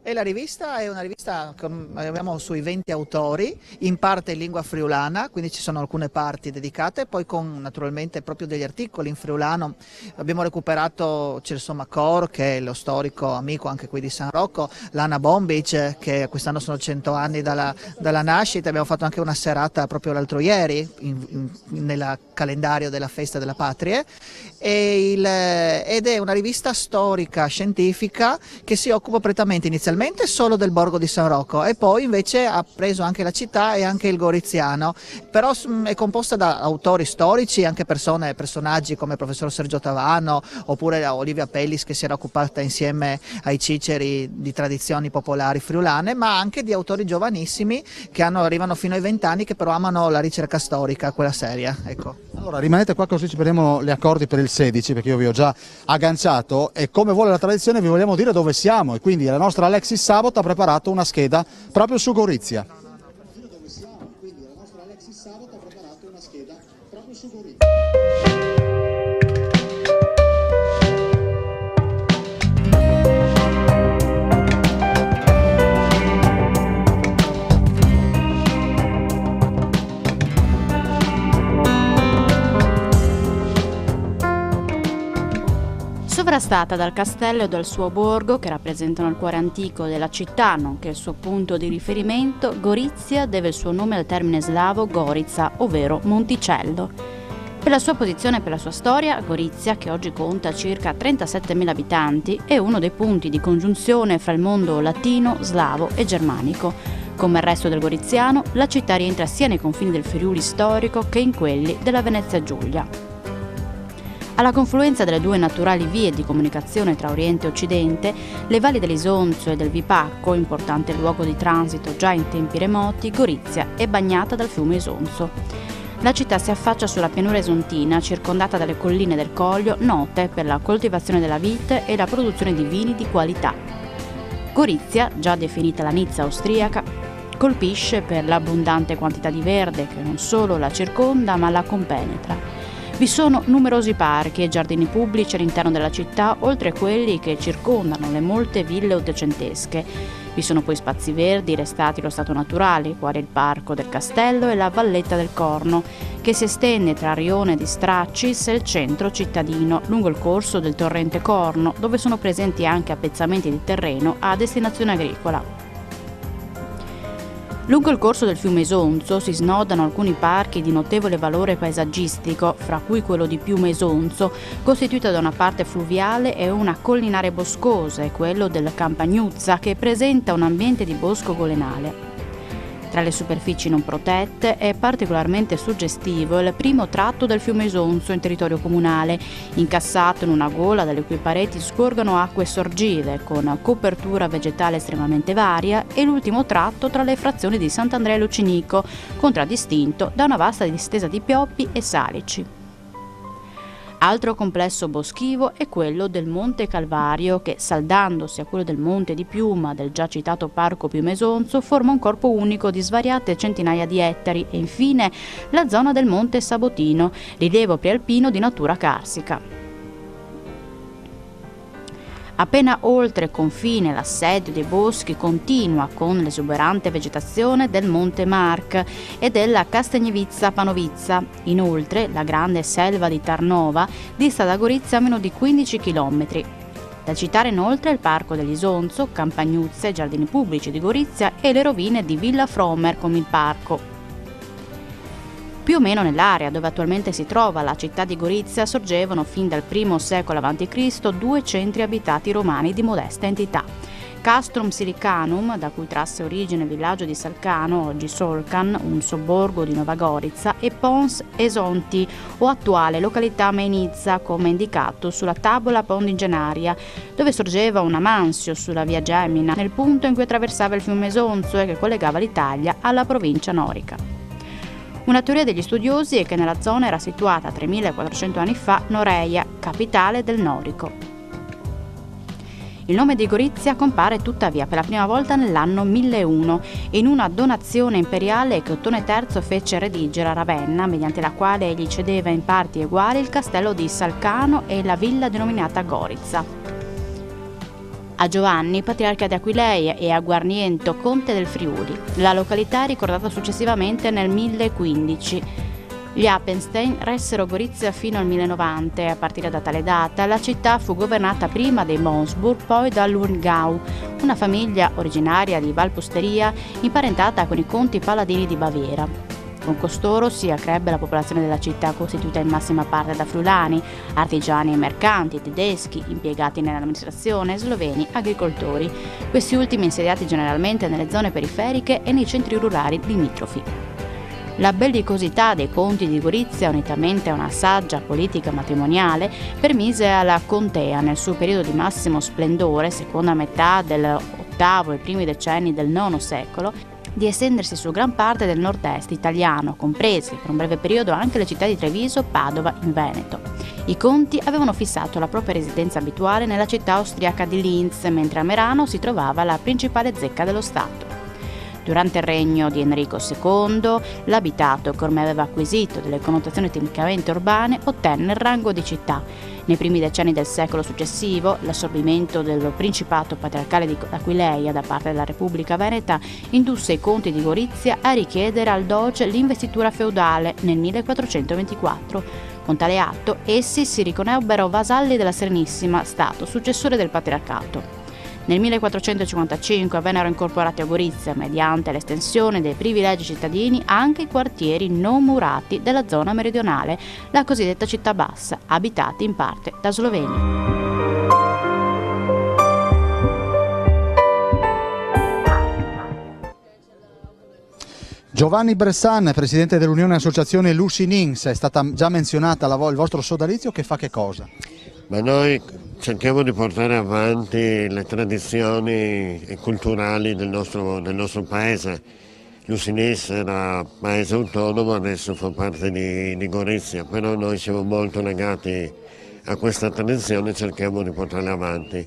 E la rivista è una rivista con abbiamo sui 20 autori, in parte in lingua friulana, quindi ci sono alcune parti dedicate, poi con naturalmente proprio degli articoli in friulano. Abbiamo recuperato Celso Macor, che è lo storico amico anche qui di San Rocco, Lana Bombic, che quest'anno sono 100 anni dalla nascita, abbiamo fatto anche una serata proprio l'altro ieri nel calendario della Festa della Patria, ed è una rivista storica, scientifica, che si occupa prettamente inizialmente solo del borgo di San Rocco e poi invece ha preso anche la città e anche il Goriziano, però è composta da autori storici, anche personaggi come il professor Sergio Tavano oppure Olivia Pellis, che si era occupata insieme ai Ciceri di tradizioni popolari friulane, ma anche di autori giovanissimi che arrivano fino ai 20 anni, che però amano la ricerca storica, quella seria. Ecco. Allora rimanete qua così ci prendiamo gli accordi per il 16, perché io vi ho già agganciato e come vuole la tradizione vi vogliamo dire dove siamo, e quindi la nostra Alexis Sabot ha preparato una scheda proprio su Gorizia. Sovrastata dal castello e dal suo borgo, che rappresentano il cuore antico della città, nonché il suo punto di riferimento, Gorizia deve il suo nome al termine slavo Gorica, ovvero Monticello. Per la sua posizione e per la sua storia, Gorizia, che oggi conta circa 37.000 abitanti, è uno dei punti di congiunzione fra il mondo latino, slavo e germanico. Come il resto del Goriziano, la città rientra sia nei confini del Friuli storico che in quelli della Venezia Giulia. Alla confluenza delle due naturali vie di comunicazione tra Oriente e Occidente, le valli dell'Isonzo e del Vipacco, importante luogo di transito già in tempi remoti, Gorizia è bagnata dal fiume Isonzo. La città si affaccia sulla pianura isontina, circondata dalle colline del Coglio, note per la coltivazione della vite e la produzione di vini di qualità. Gorizia, già definita la Nizza austriaca, colpisce per l'abbondante quantità di verde che non solo la circonda ma la compenetra. Vi sono numerosi parchi e giardini pubblici all'interno della città, oltre a quelli che circondano le molte ville ottocentesche. Vi sono poi spazi verdi restati allo stato naturale, quali il Parco del Castello e la Valletta del Corno, che si estende tra Rione di Straccis e il centro cittadino, lungo il corso del torrente Corno, dove sono presenti anche appezzamenti di terreno a destinazione agricola. Lungo il corso del fiume Isonzo si snodano alcuni parchi di notevole valore paesaggistico, fra cui quello di Piume Isonzo, costituito da una parte fluviale e una collinare boscosa, e quello del Campagnuzza, che presenta un ambiente di bosco golenale. Tra le superfici non protette è particolarmente suggestivo il primo tratto del fiume Isonzo in territorio comunale, incassato in una gola dalle cui pareti scorgono acque sorgive, con copertura vegetale estremamente varia, e l'ultimo tratto tra le frazioni di Sant'Andrea e Lucinico, contraddistinto da una vasta distesa di pioppi e salici. Altro complesso boschivo è quello del Monte Calvario che, saldandosi a quello del Monte di Piuma del già citato Parco Piume Isonzo, forma un corpo unico di svariate centinaia di ettari, e infine la zona del Monte Sabotino, rilievo prealpino di natura carsica. Appena oltre confine l'assedio dei boschi continua con l'esuberante vegetazione del Monte Marc e della Castagnevizza Panovizza. Inoltre la grande selva di Tarnova dista da Gorizia a meno di 15 km. Da citare inoltre il Parco dell'Isonzo, Campagnuzze, giardini pubblici di Gorizia e le rovine di Villa Fromer come il parco. Più o meno nell'area dove attualmente si trova la città di Gorizia sorgevano fin dal I secolo a.C. due centri abitati romani di modesta entità. Castrum Silicanum, da cui trasse origine il villaggio di Salcano, oggi Solcan, un sobborgo di Nova Gorica, e Pons Esonti, o attuale località Menizza, come indicato sulla tavola pondigenaria, dove sorgeva una mansio sulla via Gemina, nel punto in cui attraversava il fiume Esonzo e che collegava l'Italia alla provincia norica. Una teoria degli studiosi è che nella zona era situata 3400 anni fa Noreia, capitale del Norico. Il nome di Gorizia compare tuttavia per la prima volta nell'anno 1001 in una donazione imperiale che Ottone III fece redigere a Ravenna, mediante la quale egli cedeva in parti uguali il castello di Salcano e la villa denominata Gorizia a Giovanni, patriarca di Aquileia, e a Guarniento, conte del Friuli. La località è ricordata successivamente nel 1015. Gli Appenstein ressero Gorizia fino al 1090 e a partire da tale data la città fu governata prima dei Monsburg, poi da Lungau, una famiglia originaria di Valpusteria imparentata con i conti paladini di Baviera. Con costoro si accrebbe la popolazione della città, costituita in massima parte da friulani, artigiani e mercanti, tedeschi, impiegati nell'amministrazione, sloveni, agricoltori, questi ultimi insediati generalmente nelle zone periferiche e nei centri rurali limitrofi. La bellicosità dei conti di Gorizia, unitamente a una saggia politica matrimoniale, permise alla contea, nel suo periodo di massimo splendore, seconda metà del VIII e primi decenni del IX secolo, di estendersi su gran parte del nord-est italiano, compresi per un breve periodo anche le città di Treviso, Padova, in Veneto. I conti avevano fissato la propria residenza abituale nella città austriaca di Linz, mentre a Merano si trovava la principale zecca dello Stato. Durante il regno di Enrico II, l'abitato, che ormai aveva acquisito delle connotazioni tecnicamente urbane, ottenne il rango di città. Nei primi decenni del secolo successivo, l'assorbimento del principato patriarcale di Aquileia da parte della Repubblica Veneta indusse i conti di Gorizia a richiedere al doge l'investitura feudale nel 1424. Con tale atto, essi si riconobbero vasalli della Serenissima, stato successore del patriarcato. Nel 1455 vennero incorporati a Gorizia, mediante l'estensione dei privilegi cittadini, anche i quartieri non murati della zona meridionale, la cosiddetta città bassa, abitati in parte da sloveni. Giovanni Bressan, presidente dell'Unione Associazione Lucy Nins, è stata già menzionata il vostro sodalizio, che fa che cosa? Ma noi cerchiamo di portare avanti le tradizioni culturali del nostro paese. Lucy Nins era paese autonomo, adesso fa parte di Gorizia, però noi siamo molto legati a questa tradizione e cerchiamo di portarla avanti.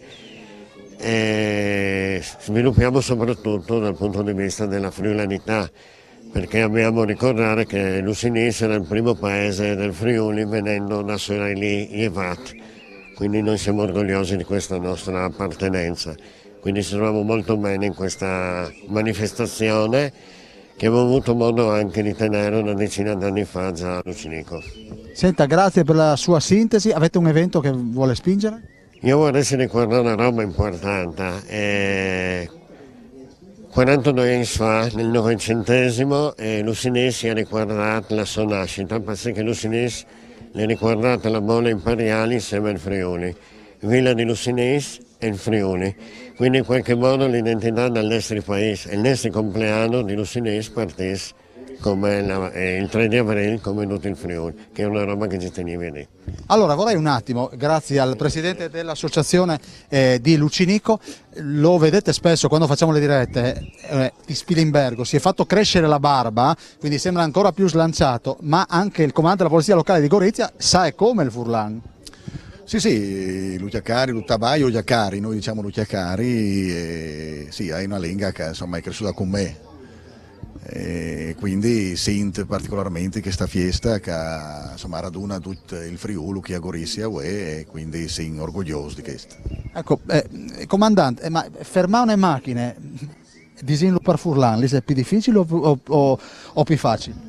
E sviluppiamo soprattutto dal punto di vista della friulanità, perché dobbiamo ricordare che Lucy Nins era il primo paese del Friuli venendo da Soraili Yevat. Quindi noi siamo orgogliosi di questa nostra appartenenza, quindi ci troviamo molto bene in questa manifestazione che abbiamo avuto modo anche di tenere una decina d'anni fa già a Lucinico. Senta, grazie per la sua sintesi. Avete un evento che vuole spingere? Io vorrei ricordare una roba importante. 42 anni fa, nel Novecentesimo, Lucy Nins ha ricordato la sua nascita, perché Lucy Nins le ricordate la bolla imperiale insieme al Friuli, Villa di Lucy Nins e il Friuli, quindi in qualche modo l'identità del nostro paese, il nostro compleanno di Lucy Nins partisse come il 3 di aprile come tutto il Friuli, che è una roba che ci tenevi lì. Allora vorrei un attimo, grazie al presidente dell'associazione di Lucinico, lo vedete spesso quando facciamo le dirette di Spilimbergo, si è fatto crescere la barba, quindi sembra ancora più slanciato, ma anche il comandante della polizia locale di Gorizia sa è come il Furlan. Sì, Luciacari, Luttabaio, Luciacari, noi diciamo Luciacari, sì, hai una lingua che insomma è cresciuta con me. E quindi sento particolarmente questa festa che insomma raduna tutto il Friuli che a Gorizia e quindi siamo orgogliosi di questo. Ecco, comandante, ma fermare le macchine disinlo per Furlan, lì è più difficile o più facile?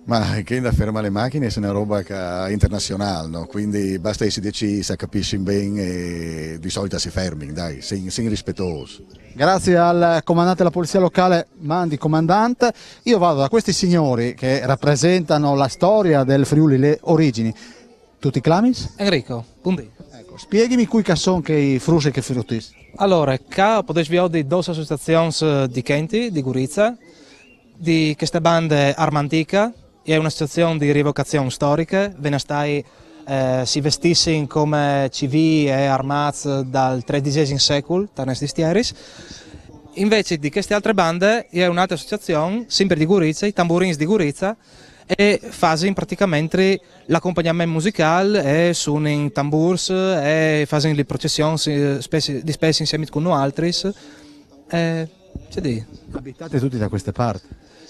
Ma che da fermare le macchine è una roba internazionale, no? Quindi basta che si decide, si capisce bene e di solito si fermi, dai, siamo rispettosi. Grazie al comandante della polizia locale, Mandi comandante. Io vado da questi signori che rappresentano la storia del Friuli, le origini. Tutti clamis? Enrico, Pumbì. Ecco. Spieghimi qui che sono che i frusi e che frutis. Allora, qua potete vedere due associazioni di Chienti, di Gorizia, di questa banda Armantica, è un'associazione di rievocazione storica, si vestiscono come civili e armati dal XIII secolo, Tarnes di Stieris. Invece di queste altre bande è un'altra associazione, sempre di Gorizia, i Tamburins di Gorizia, e fanno praticamente l'accompagnamento musicale e suonano tamburs e fanno le processioni spesso insieme con noi altri. Abitate tutti da queste parti?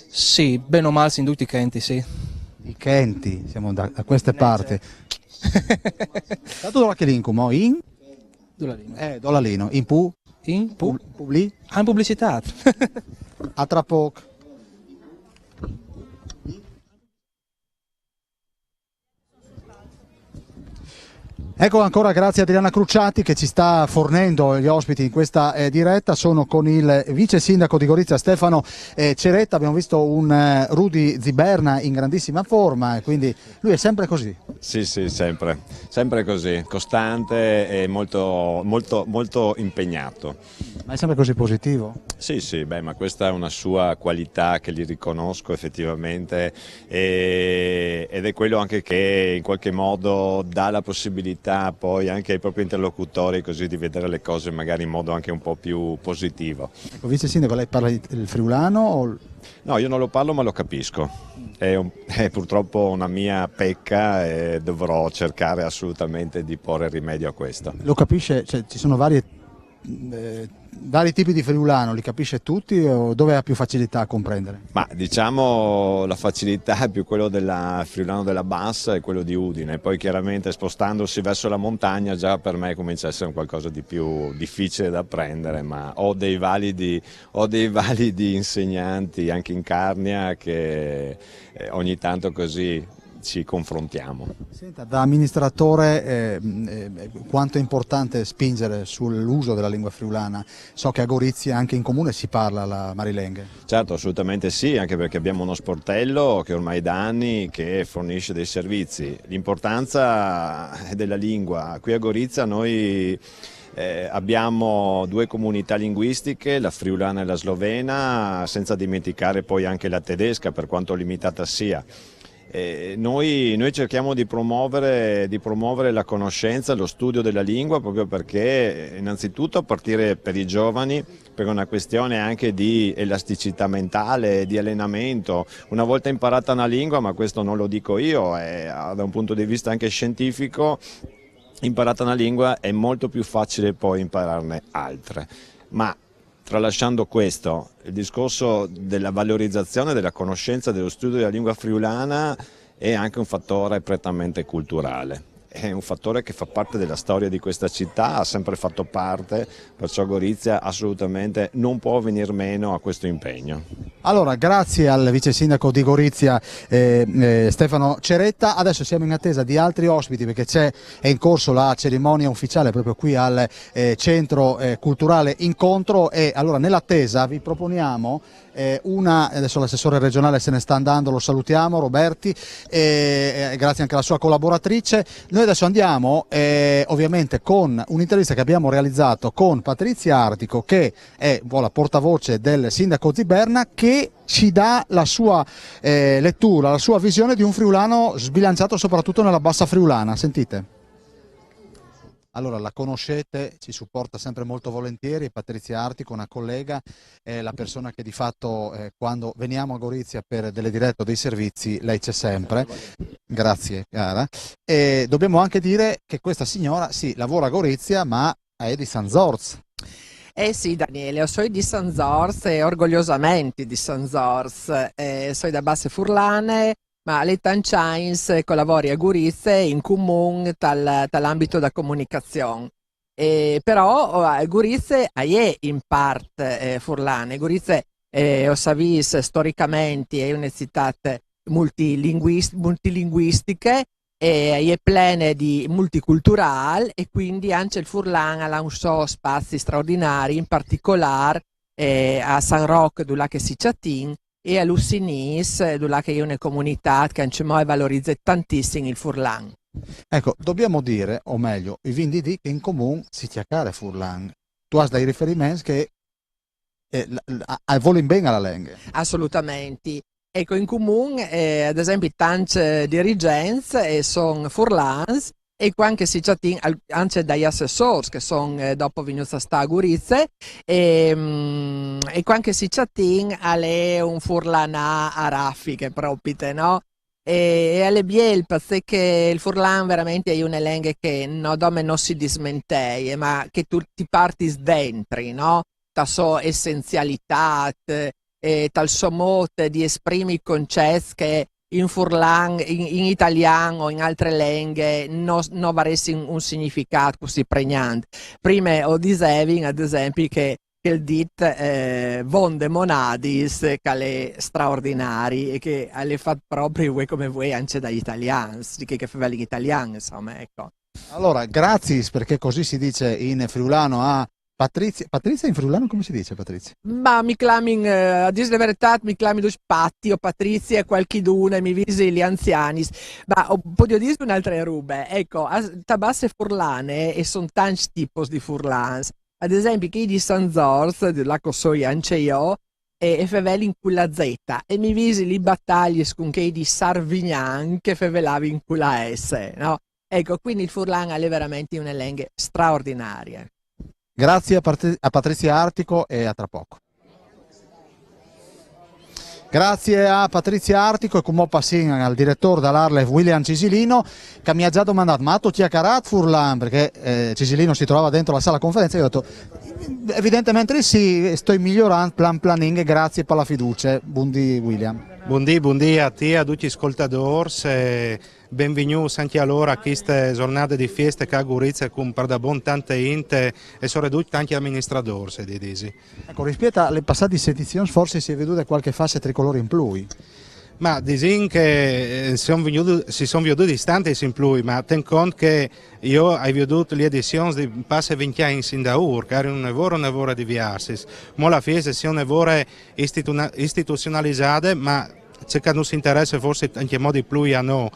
Sì, bene o male in tutti i Chienti, sì. I Chienti, siamo da queste parti. Tanto che l'incumo in? Dolalino. In pu? In Publi? In pubblicità. A tra poco. Ecco ancora, grazie a Adriana Cruciati che ci sta fornendo gli ospiti in questa diretta. Sono con il vice sindaco di Gorizia Stefano Ceretta. Abbiamo visto un Rudy Ziberna in grandissima forma e quindi lui è sempre così. Sì, sempre così, costante e molto impegnato. Ma è sempre così positivo? Sì, ma questa è una sua qualità che gli riconosco effettivamente ed è quello anche che in qualche modo dà la possibilità poi anche ai propri interlocutori così di vedere le cose magari in modo anche un po' più positivo. Ecco, vice sindaco, lei parla il friulano? O... No, io non lo parlo ma lo capisco, è purtroppo una mia pecca e dovrò cercare assolutamente di porre rimedio a questo. Lo capisce? Cioè, ci sono vari tipi di friulano, li capisce tutti o dove ha più facilità a comprendere? Ma diciamo la facilità è più quello del friulano della Bassa e quello di Udine, poi chiaramente spostandosi verso la montagna già per me comincia a essere un qualcosa di più difficile da apprendere, ma ho dei validi insegnanti anche in Carnia che ogni tanto così ci confrontiamo. Senta, da amministratore quanto è importante spingere sull'uso della lingua friulana? So che a Gorizia anche in comune si parla la marilenghe. Certo, assolutamente sì, anche perché abbiamo uno sportello che ormai da anni che fornisce dei servizi. L'importanza della lingua, qui a Gorizia noi abbiamo due comunità linguistiche, la friulana e la slovena, senza dimenticare poi anche la tedesca per quanto limitata sia. Noi cerchiamo di promuovere la conoscenza, lo studio della lingua proprio perché innanzitutto a partire per i giovani per una questione anche di elasticità mentale, di allenamento. Una volta imparata una lingua, ma questo non lo dico io, da un punto di vista anche scientifico, imparata una lingua è molto più facile poi impararne altre. Ma tralasciando questo, il discorso della valorizzazione della conoscenza dello studio della lingua friulana è anche un fattore prettamente culturale. È un fattore che fa parte della storia di questa città, ha sempre fatto parte, perciò Gorizia assolutamente non può venir meno a questo impegno. Allora, grazie al vice sindaco di Gorizia Stefano Ceretta. Adesso siamo in attesa di altri ospiti perché è in corso la cerimonia ufficiale proprio qui al centro culturale Incontro e allora nell'attesa vi proponiamo adesso l'assessore regionale se ne sta andando, lo salutiamo, Roberti, grazie anche alla sua collaboratrice. Noi adesso andiamo ovviamente con un'intervista che abbiamo realizzato con Patrizia Artico che è la portavoce del sindaco Ziberna che ci dà la sua lettura, la sua visione di un friulano sbilanciato soprattutto nella bassa friulana. Sentite. Allora, la conoscete, ci supporta sempre molto volentieri, Patrizia Artico, una collega, è la persona che di fatto quando veniamo a Gorizia per delle dirette o dei servizi, lei c'è sempre. Grazie cara. E dobbiamo anche dire che questa signora, sì, lavora a Gorizia, ma è di San Zorz. Eh sì Daniele, io sono di San Zorz e orgogliosamente di San Zorz, sono da Basse Furlane, ma le Tanchains collabori a Gorizia in comune dall'ambito da comunicazione. Però Gorizia è in parte Furlane, Gorizia ho saputo storicamente è una città multilinguistica è piena di multiculturale e quindi anche il Furlan ha un suo spazi straordinari, in particolare a San Roque, dove si chattin, e a Lussinis, dove è una comunità che anche noi valorizza tantissimo il Furlan. Ecco, dobbiamo dire, o meglio, i vini di che in comune si chiacchiera Furlan. Tu hai dei riferimenti che vogliono bene alla lingua. Assolutamente. Ecco, in comune, ad esempio, tanti dirigenti sono furlans e anche si chattin anche dagli assessori che sono dopo venuti a Gurizze e anche si chattin alle un furlanà a raffiche proprio, no? E alle biel perché il furlan veramente è una lingua che non si dismentei, ma che tu ti parti dentro, no? La sua essenzialità, tal suo modo di esprimere i concetti che in furlan, in italiano o in altre lingue non avresti un significato così pregnante. Prima ho dicevo, ad esempio, che il dit vonde monadis che è straordinario e che le fa proprio voi come voi anche dagli italiani, che fa gli italiani, insomma, ecco. Allora, grazie, perché così si dice in friulano a Patrizia. Patrizia in friulano come si dice, Patrizia? Ma mi clamin, a dire la verità, mi clamin dos patti o Patrizia qualchiduna, mi visi gli anziani. Ma posso dire un'altra roba, ecco, a tabasse furlane e sono tanti tipi di furlans. Ad esempio, chi di San Zors, la so anche io, e feveli in culla Z, e mi visi le battaglie con chi di Sarvignan che fevelavi in culla S, no? Ecco, quindi il furlan è veramente una lingua straordinaria. Grazie a Patrizia Artico e a tra poco. Grazie a Patrizia Artico e come passin al direttore dell'Arlef William Cisilino che mi ha già domandato ma tu ti hai carato Furlan perché Cisilino si trova dentro la sala conferenza e io ho detto evidentemente sì, sto migliorando planning grazie per la fiducia. Buondì William. Buondì a te, a tutti gli ascoltatori, benvenuti anche allora a queste giornate di feste che a Gurizia con per da buon tante inte e soprattutto tanti amministratori, di disi. Ecco, rispetto alle passate edizioni forse si è veduta qualche fase tricolore in più. Ma disin che si sono veduti distanti in più, ma ten conto che io ho veduto le edizioni di passe 20 anni in da ur, che erano un lavoro diversi. Ma la festa sia un lavoro istituzionalizzato, ma c'è che non si interessa forse anche in modi più a noi.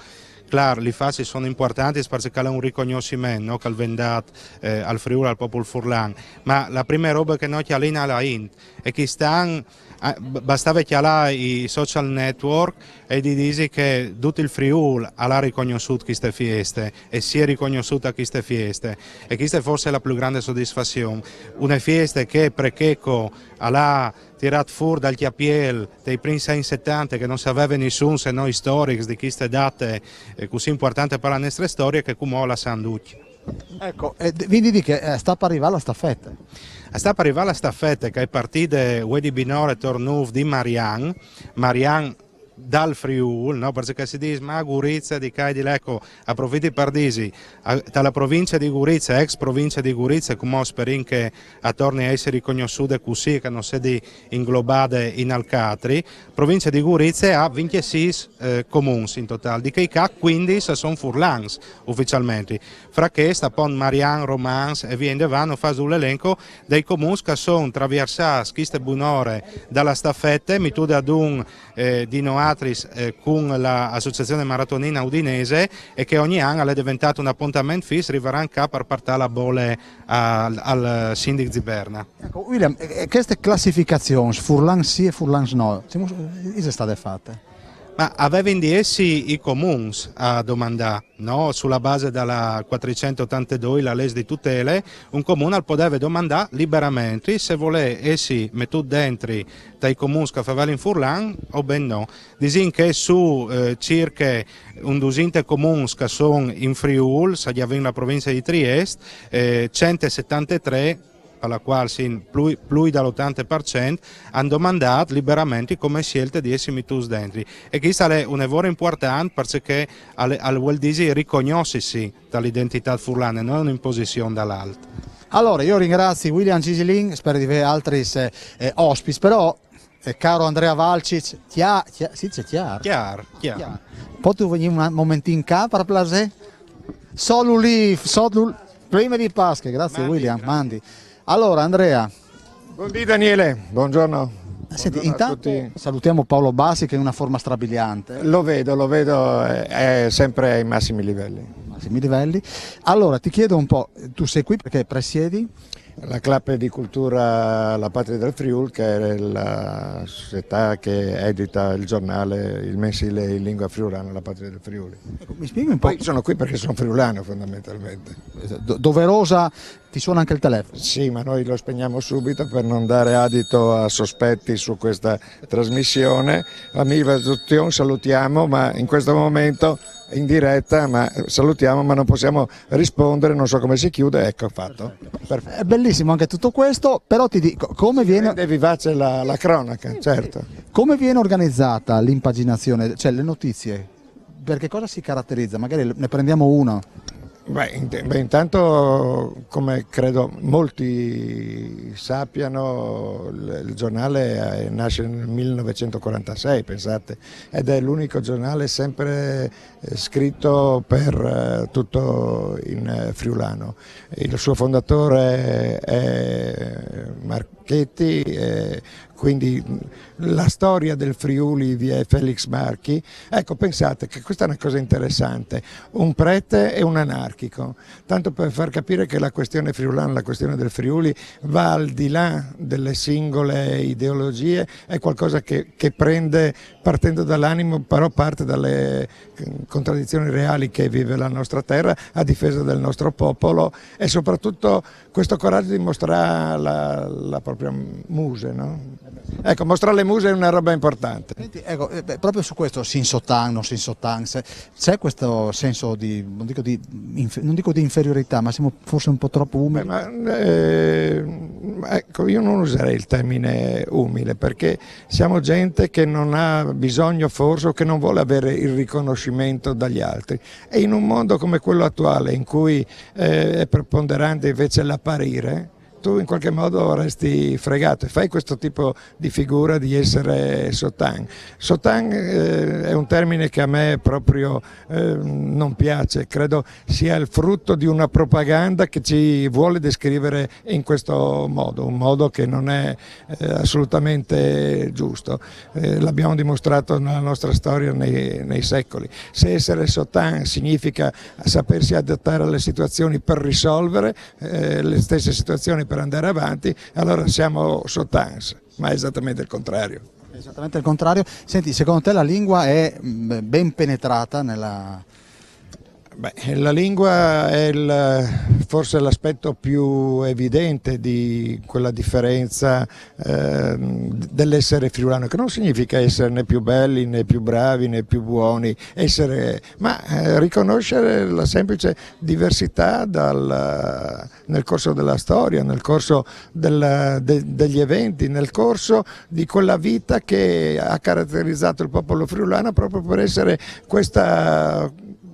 Claro, le fasi sono importanti perché c'è un riconoscimento, no? Che il vendato al Friuli, al popolo furlan, ma la prima roba che noi chialiamo alla Int è che bastava chialare i social network e di dire che tutto il Friuli ha riconosciuto queste feste e si è riconosciuta queste feste e questa è forse la più grande soddisfazione. Una festa che precheco ha tirato fuori dal chiappiel dei primi anni 70 che non sapeva nessuno se noi storici di queste date così importanti per la nostra storia che come la sanduccia. Ecco, quindi di che sta per arrivare la staffetta? Sta per arrivare la staffetta che è partita di Binore Tornuv di Marian dal Friuli, no? Perché si dice ma Gurizia di Cai di Lecco approfitti per dire dalla provincia di Gurizia, ex provincia di Gurizia, come spero che torni a essere riconosciute così che non si inglobate in Alcatri, provincia di Gurizia ha 26 comuni in totale, di che 15 sono furlans ufficialmente, fra che sta pon Marian, Romans e via in vanno fa l'elenco dei comuni che sono attraversati queste bunore dalla staffetta, mi tu ad un di Noatris con l'associazione maratonina udinese e che ogni anno è diventato un appuntamento fisso, arriveranno qua per portare la bolle al sindaco di Berna. Ecco, William, queste classificazioni, Furlan sì e Furlan no, come sono state fatte? Ma avevano di essi i comuni a domandare, no? Sulla base della 482, la legge di tutele, un comune poteva domandare liberamente se vuole essi mettere dentro dai comuni che facevano in Furlan o ben no. Disin che su circa un dosinte comuni che sono in Friuli, se abbiamo la provincia di Trieste, 173 alla quale più dall'80% hanno domandato liberamente come scelte di essere mettuti dentro. E questo è un lavoro importante perché vuol dire riconoscersi dall'identità furlana, non un'imposizione dall'alto. Allora, io ringrazio William Cisilin, spero di avere altri ospiti, però caro Andrea Valcic, si dice chiaro? Chiaro. Posso venire un momentino qua per piacere? Solo lì, prima di Pasqua, grazie William, mandi. Allora Andrea. Buondì Daniele, buongiorno. Senti, intanto salutiamo Paolo Bassi che è in una forma strabiliante. Lo vedo, è sempre ai massimi livelli. massimi livelli. Allora ti chiedo un po', tu sei qui perché presiedi? La Club di Cultura La Patria del Friuli, che è la società che edita il giornale, il mensile in lingua friulana La Patria del Friuli. Ecco, mi spieghi un po'? Poi sono qui perché sono friulano fondamentalmente. Doverosa, ti suona anche il telefono? Sì, ma noi lo spegniamo subito per non dare adito a sospetti su questa trasmissione. Amici tutti, salutiamo, ma in questo momento in diretta, ma salutiamo, ma non possiamo rispondere, non so come si chiude, ecco fatto. Perfetto. È bellissimo anche tutto questo, però ti dico, come viene... Rende vivace la cronaca, certo. Come viene organizzata l'impaginazione, cioè le notizie? Perché cosa si caratterizza? Magari ne prendiamo una. Intanto, come credo molti sappiano, il giornale nasce nel 1946, pensate, ed è l'unico giornale sempre scritto per tutto in friulano. Il suo fondatore è Marchetti, quindi la storia del Friuli vi è Felix Marchi. Ecco, pensate che questa è una cosa interessante, un prete e un anarchico, tanto per far capire che la questione friulana, la questione del Friuli va al di là delle singole ideologie, è qualcosa che prende, partendo dall'animo, però parte dalle contraddizioni reali che vive la nostra terra a difesa del nostro popolo, e soprattutto questo coraggio di mostrare la propria muse, no? Ecco, mostrare le muse è una roba importante. Senti, ecco, proprio su questo Sinsotan, non Sinsotan, c'è questo senso di, non dico di inferiorità, ma siamo forse un po' troppo umili? Ecco, io non userei il termine umile, perché siamo gente che non ha bisogno forse, o che non vuole avere il riconoscimento dagli altri, e in un mondo come quello attuale, in cui è preponderante invece l'apparire, tu in qualche modo resti fregato e fai questo tipo di figura di essere sotan. Sotan è un termine che a me proprio non piace, credo sia il frutto di una propaganda che ci vuole descrivere in questo modo, un modo che non è assolutamente giusto. L'abbiamo dimostrato nella nostra storia nei secoli. Se essere sotan significa sapersi adattare alle situazioni per risolvere le stesse situazioni, per andare avanti, allora siamo sotans, ma è esattamente il contrario. Esattamente il contrario. Senti, secondo te la lingua è ben penetrata nella... La lingua è forse l'aspetto più evidente di quella differenza dell'essere friulano, che non significa essere né più belli né più bravi né più buoni, ma riconoscere la semplice diversità nel corso della storia, nel corso degli eventi, nel corso di quella vita che ha caratterizzato il popolo friulano, proprio per essere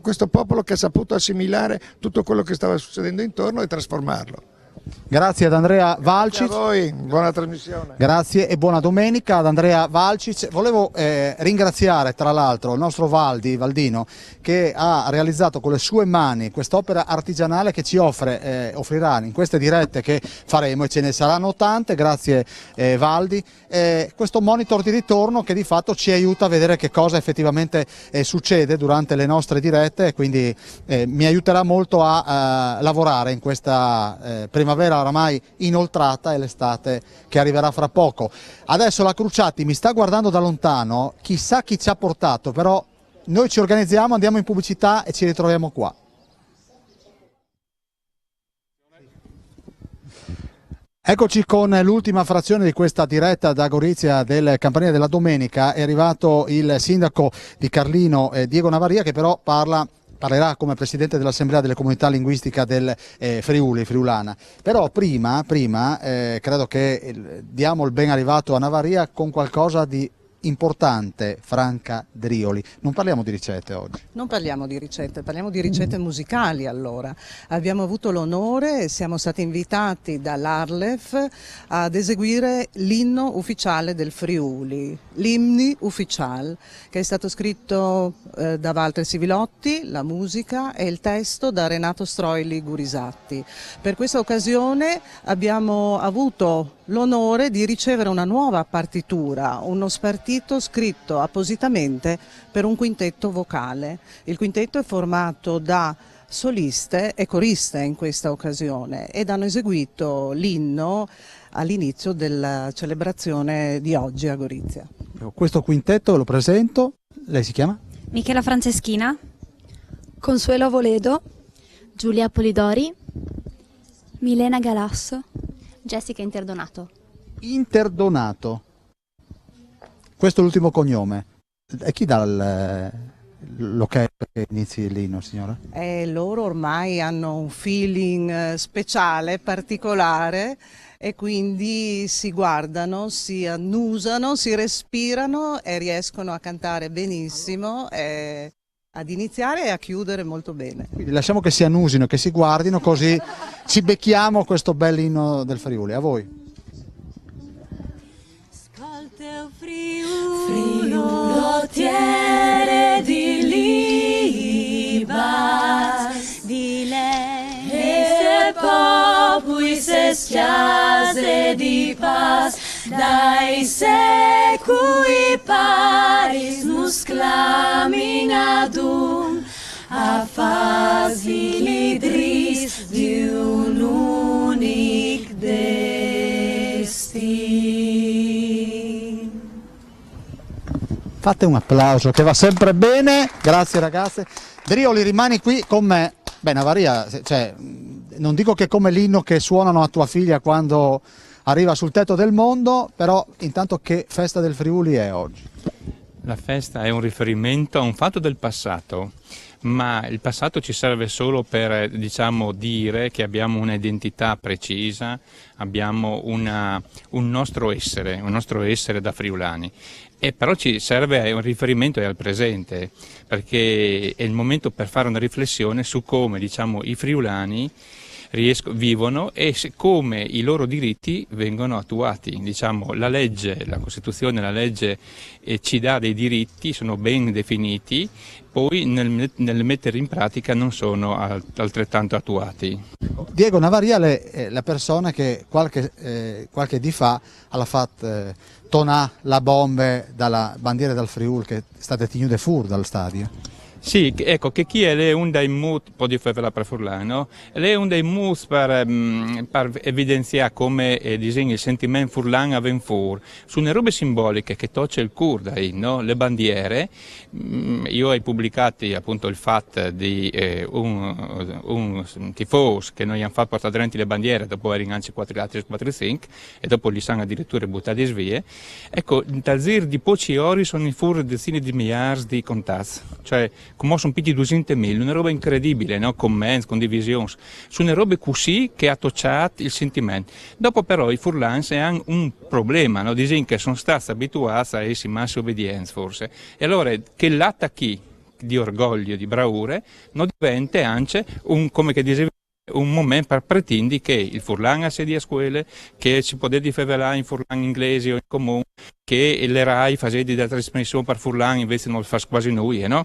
questo popolo che ha saputo assimilare tutto quello che stava succedendo intorno e trasformarlo. Grazie ad Andrea Valcic. Grazie a voi, buona trasmissione. Grazie e buona domenica ad Andrea Valcic. Volevo ringraziare tra l'altro il nostro Valdino, che ha realizzato con le sue mani quest'opera artigianale che ci offrirà in queste dirette che faremo, e ce ne saranno tante, grazie Valdi, questo monitor di ritorno che di fatto ci aiuta a vedere che cosa effettivamente succede durante le nostre dirette, e quindi mi aiuterà molto a lavorare in questa primavera oramai inoltrata e l'estate che arriverà fra poco. Adesso la Cruciati mi sta guardando da lontano, chissà chi ci ha portato, però noi ci organizziamo, andiamo in pubblicità e ci ritroviamo qua. Eccoci con l'ultima frazione di questa diretta da Gorizia del Campanile della Domenica. È arrivato il sindaco di Carlino, Diego Navaria, che però parlerà come presidente dell'Assemblea delle Comunità Linguistica del Friulana. Però prima credo che diamo il ben arrivato a Navaria con qualcosa di importante. Franca Drioli, non parliamo di ricette oggi. Non parliamo di ricette, parliamo di ricette musicali. Allora, abbiamo avuto l'onore e siamo stati invitati dall'Arlef ad eseguire l'inno ufficiale del Friuli, l'Imni Ufficial, che è stato scritto da Walter Sivilotti, la musica e il testo da Renato Stroili Gurisatti. Per questa occasione abbiamo avuto l'onore di ricevere una nuova partitura, uno spartito scritto appositamente per un quintetto vocale. Il quintetto è formato da soliste e coriste in questa occasione ed hanno eseguito l'inno all'inizio della celebrazione di oggi a Gorizia. Questo quintetto lo presento, lei si chiama? Michela Franceschina, Consuelo Voledo, Giulia Polidori, Milena Galasso, Jessica Interdonato. Interdonato. Questo è l'ultimo cognome. E chi dà l'ok perché inizi l'inno, signora? Loro ormai hanno un feeling speciale, particolare, e quindi si guardano, si annusano, si respirano e riescono a cantare benissimo, ad iniziare e a chiudere molto bene. Quindi lasciamo che si annusino, che si guardino, così ci becchiamo questo bell'inno del Friuli. A voi. Friulotiere di Libas, di lei se popui se schiase di paz, dai secui paris nus clamin adum, a fasi l'idris di un unic destin. Fate un applauso che va sempre bene, grazie ragazze. Drioli, rimani qui con me. Beh, Navaria, cioè, non dico che come l'inno che suonano a tua figlia quando arriva sul tetto del mondo, però intanto che festa del Friuli è oggi? La festa è un riferimento a un fatto del passato, ma il passato ci serve solo per, diciamo, dire che abbiamo un'identità precisa, abbiamo un nostro essere da friulani. E però ci serve un riferimento al presente, perché è il momento per fare una riflessione su come, diciamo, i friulani vivono e come i loro diritti vengono attuati. Diciamo, la legge, la Costituzione, la legge ci dà dei diritti, sono ben definiti, poi nel mettere in pratica non sono altrettanto attuati. Diego Navaria è la persona che qualche dì fa ha fatto tonà la bomba dalla bandiera del Friuli che è stata tenuta fuori dal stadio. Sì, ecco che chi è un dei mood, può dire per Furlano, è un dei mood per evidenziare come il sentimento Furlan a Venfur, su una robe simboliche che tocca il Kurda, no? Le bandiere. Io ho pubblicato appunto il fatto di un tifoso che noi hanno fatto portare dentro le bandiere, dopo erano anche 4-5 e dopo li sono addirittura buttati svie. Ecco, dal zir di pochi ori sono in fur decine di miliardi di contatti, cioè come sono più di 200.000, una roba incredibile, no? Commenti, condivisioni, su una roba così che ha toccato il sentimento. Dopo però i furlans hanno un problema, no? Dicono che sono stati abituati a essere massima obbedienza forse, e allora che l'attacchi di orgoglio, di bravure, non diventa anche come che dicevi, un momento per pretendere che il furlan a sedie a scuole, che si può difendere in furlan inglese o in comune, che le RAI faceva delle trasmissioni per furlan invece non lo fa quasi noi, no?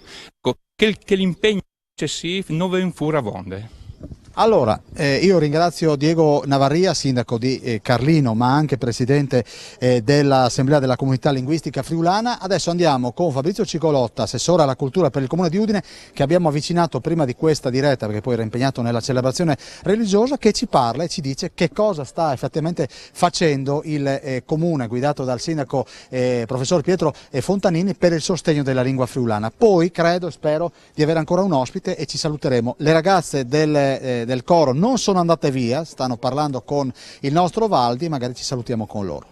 Che l'impegno eccessivo non viene fuori a vonde. Allora, io ringrazio Diego Navaria, sindaco di Carlino, ma anche presidente dell'Assemblea della Comunità Linguistica Friulana. Adesso andiamo con Fabrizio Cicolotta, assessore alla cultura per il Comune di Udine, che abbiamo avvicinato prima di questa diretta, perché poi era impegnato nella celebrazione religiosa, che ci parla e ci dice che cosa sta effettivamente facendo il Comune, guidato dal sindaco professor Pietro Fontanini, per il sostegno della lingua friulana. Poi spero di avere ancora un ospite e ci saluteremo. Le ragazze del coro non sono andate via, stanno parlando con il nostro Valdi, magari ci salutiamo con loro.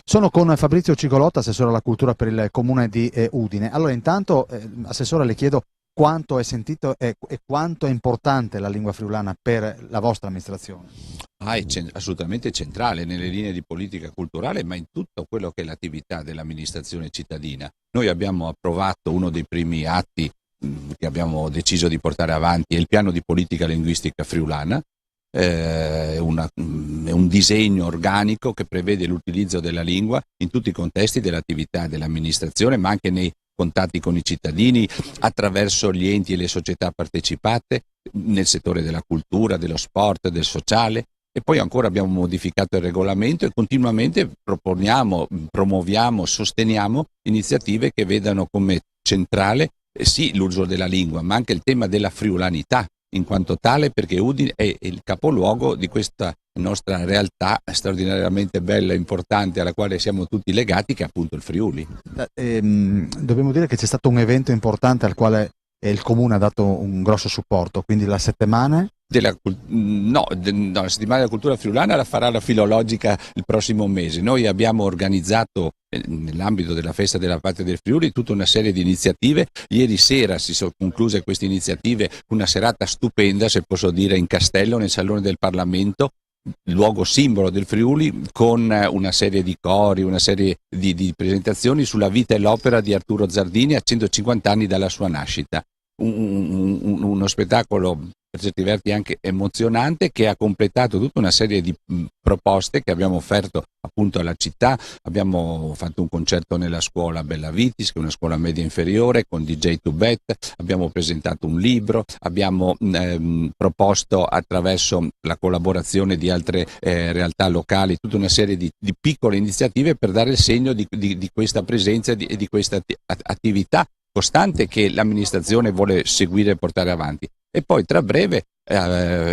Sono con Fabrizio Cicolotta, assessore alla cultura per il Comune di Udine. Allora intanto, assessore, le chiedo quanto è sentito e quanto è importante la lingua friulana per la vostra amministrazione. È assolutamente centrale nelle linee di politica culturale, ma in tutto quello che è l'attività dell'amministrazione cittadina. Noi abbiamo approvato uno dei primi atti che abbiamo deciso di portare avanti, è il piano di politica linguistica friulana, è un disegno organico che prevede l'utilizzo della lingua in tutti i contesti dell'attività dell'amministrazione, ma anche nei contatti con i cittadini, attraverso gli enti e le società partecipate, nel settore della cultura, dello sport, del sociale. E poi ancora abbiamo modificato il regolamento e continuamente proponiamo, promuoviamo, sosteniamo iniziative che vedano come centrale sì l'uso della lingua, ma anche il tema della friulanità in quanto tale, perché Udine è il capoluogo di questa nostra realtà straordinariamente bella e importante alla quale siamo tutti legati, che è appunto il Friuli. Dobbiamo dire che c'è stato un evento importante al quale il Comune ha dato un grosso supporto, quindi la settimana... la settimana della cultura friulana la farà la Filologica il prossimo mese. Noi abbiamo organizzato nell'ambito della festa della patria del Friuli tutta una serie di iniziative. Ieri sera si sono concluse queste iniziative con una serata stupenda, se posso dire, in Castello, nel Salone del Parlamento, luogo simbolo del Friuli, con una serie di cori, una serie di presentazioni sulla vita e l'opera di Arturo Zardini a 150 anni dalla sua nascita. Uno spettacolo per certi versi anche emozionante, che ha completato tutta una serie di proposte che abbiamo offerto appunto alla città. Abbiamo fatto un concerto nella scuola Bella Vitis, che è una scuola media inferiore, con DJ Tubet, abbiamo presentato un libro, abbiamo proposto attraverso la collaborazione di altre realtà locali tutta una serie di piccole iniziative per dare il segno di questa presenza e di questa attività costante che l'amministrazione vuole seguire e portare avanti. E poi tra breve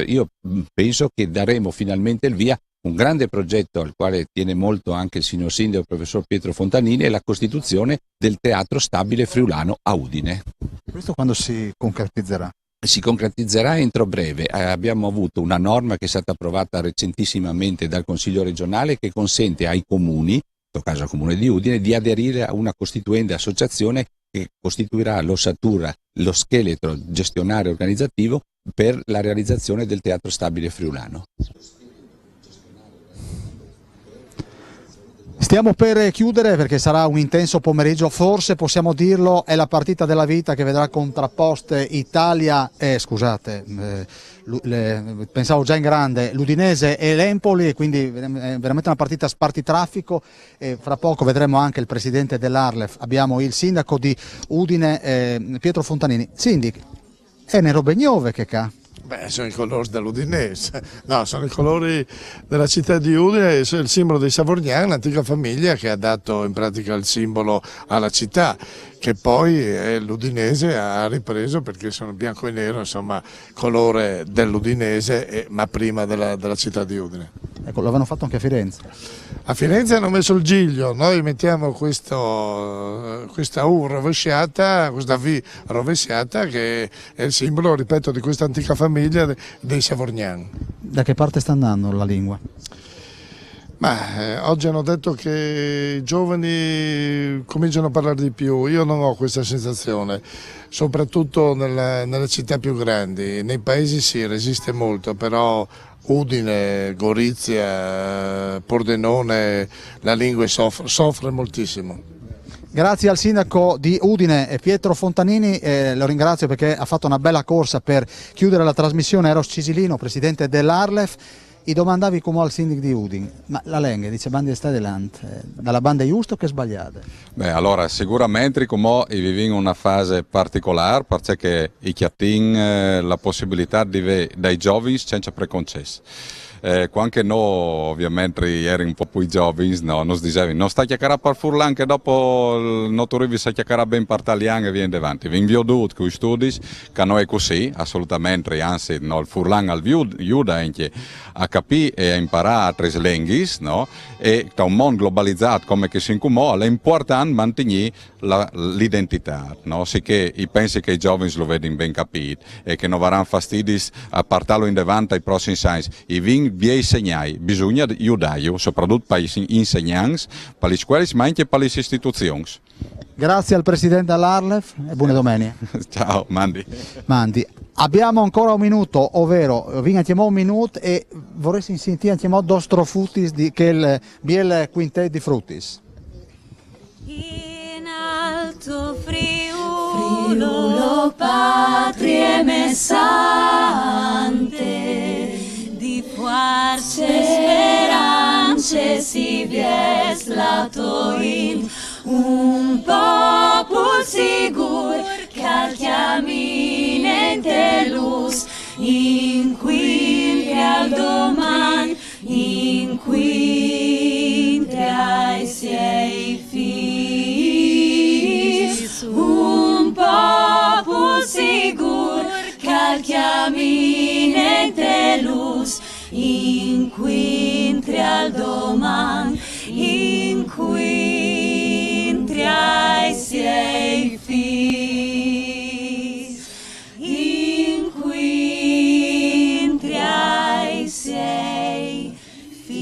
io penso che daremo finalmente il via a un grande progetto al quale tiene molto anche il signor sindaco, il professor Pietro Fontanini, è la costituzione del Teatro Stabile Friulano a Udine. Questo quando si concretizzerà? Si concretizzerà entro breve. Abbiamo avuto una norma che è stata approvata recentissimamente dal Consiglio regionale che consente ai comuni, in questo caso al Comune di Udine, di aderire a una costituente associazione che costituirà l'ossatura, lo scheletro gestionale organizzativo per la realizzazione del Teatro Stabile Friulano. Stiamo per chiudere perché sarà un intenso pomeriggio, forse possiamo dirlo, è la partita della vita che vedrà contrapposte Italia, pensavo già in grande, l'Udinese e l'Empoli, quindi è veramente una partita spartitraffico. Fra poco vedremo anche il presidente dell'Arlef, abbiamo il sindaco di Udine, Pietro Fontanini. Sindic, è nero Begnove che ca? Beh, sono i colori dell'Udinese, no, sono i colori della città di Udine, è il simbolo dei Savorgnan, l'antica famiglia che ha dato in pratica il simbolo alla città, che poi l'Udinese ha ripreso perché sono bianco e nero, insomma, colore dell'Udinese, ma prima della città di Udine. Ecco, l'avevano fatto anche a Firenze. A Firenze hanno messo il giglio, noi mettiamo questa U rovesciata, questa V rovesciata, che è il simbolo, ripeto, di questa antica famiglia dei Savorgnan. Da che parte sta andando la lingua? Oggi hanno detto che i giovani cominciano a parlare di più, io non ho questa sensazione, soprattutto nelle città più grandi. Nei paesi sì, resiste molto, però Udine, Gorizia, Pordenone, la lingua soffre moltissimo. Grazie al sindaco di Udine Pietro Fontanini, lo ringrazio perché ha fatto una bella corsa per chiudere la trasmissione. Eros Cisilino, presidente dell'Arlef. I domandavi come al sindaco di Udine, ma la lingua dice bandi sta delante, dalla banda giusta o che sbagliate? Beh, allora sicuramente come viviamo in una fase particolare perché i chiatin la possibilità di vedere dai giovani senza preconcessi. Quando noi ovviamente eri un po' più giovani, no, non dicevi non sta chiacchierando per Furlan che dopo non tu arrivi a chiacchierare ben per Italiano e viene davanti. Vi invio tutto con i studi, che non è così, assolutamente, anzi no, il Furlan al aiuta anche a capire e a imparare altre lingue, no? E da un mondo globalizzato come che si incumò è importante mantenere l'identità, no? Sicché io penso che i giovani lo vedono ben capito e che non avranno fastidi a portarlo in davanti ai prossimi anni. I vin vi insegnai, bisogna aiutare, soprattutto per gli insegnanti, per le scuole ma anche per le istituzioni. Grazie al presidente dell'Arlef e buone domenica. Ciao, Mandi. Abbiamo ancora un minuto, ovvero vi chiamiamo un minuto e vorrei sentire chiamiamo Dostro Frutis di che il biel quintet di Frutis. In alto Friulo, patrie messante, di forze speranze si vies lato in un popolo sicuro che al chiaminente luz in cui al domani in cui ai sei figli un po' cielus, inquintrial doman, inquintriae siei fis, inquintriae siei fis.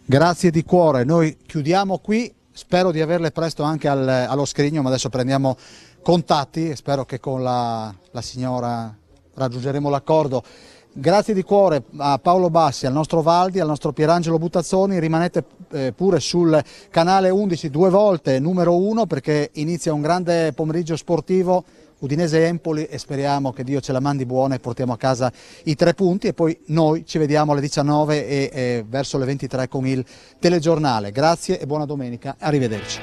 Grazie di cuore, noi chiudiamo qui, spero di averle presto anche allo scrigno, ma adesso prendiamo contatti e spero che con la signora raggiungeremo l'accordo. Grazie di cuore a Paolo Bassi, al nostro Valdi, al nostro Pierangelo Buttazzoni, rimanete pure sul canale 11 due volte numero 1 perché inizia un grande pomeriggio sportivo Udinese-Empoli e speriamo che Dio ce la mandi buona e portiamo a casa i 3 punti e poi noi ci vediamo alle 19 e verso le 23 con il telegiornale. Grazie e buona domenica, arrivederci.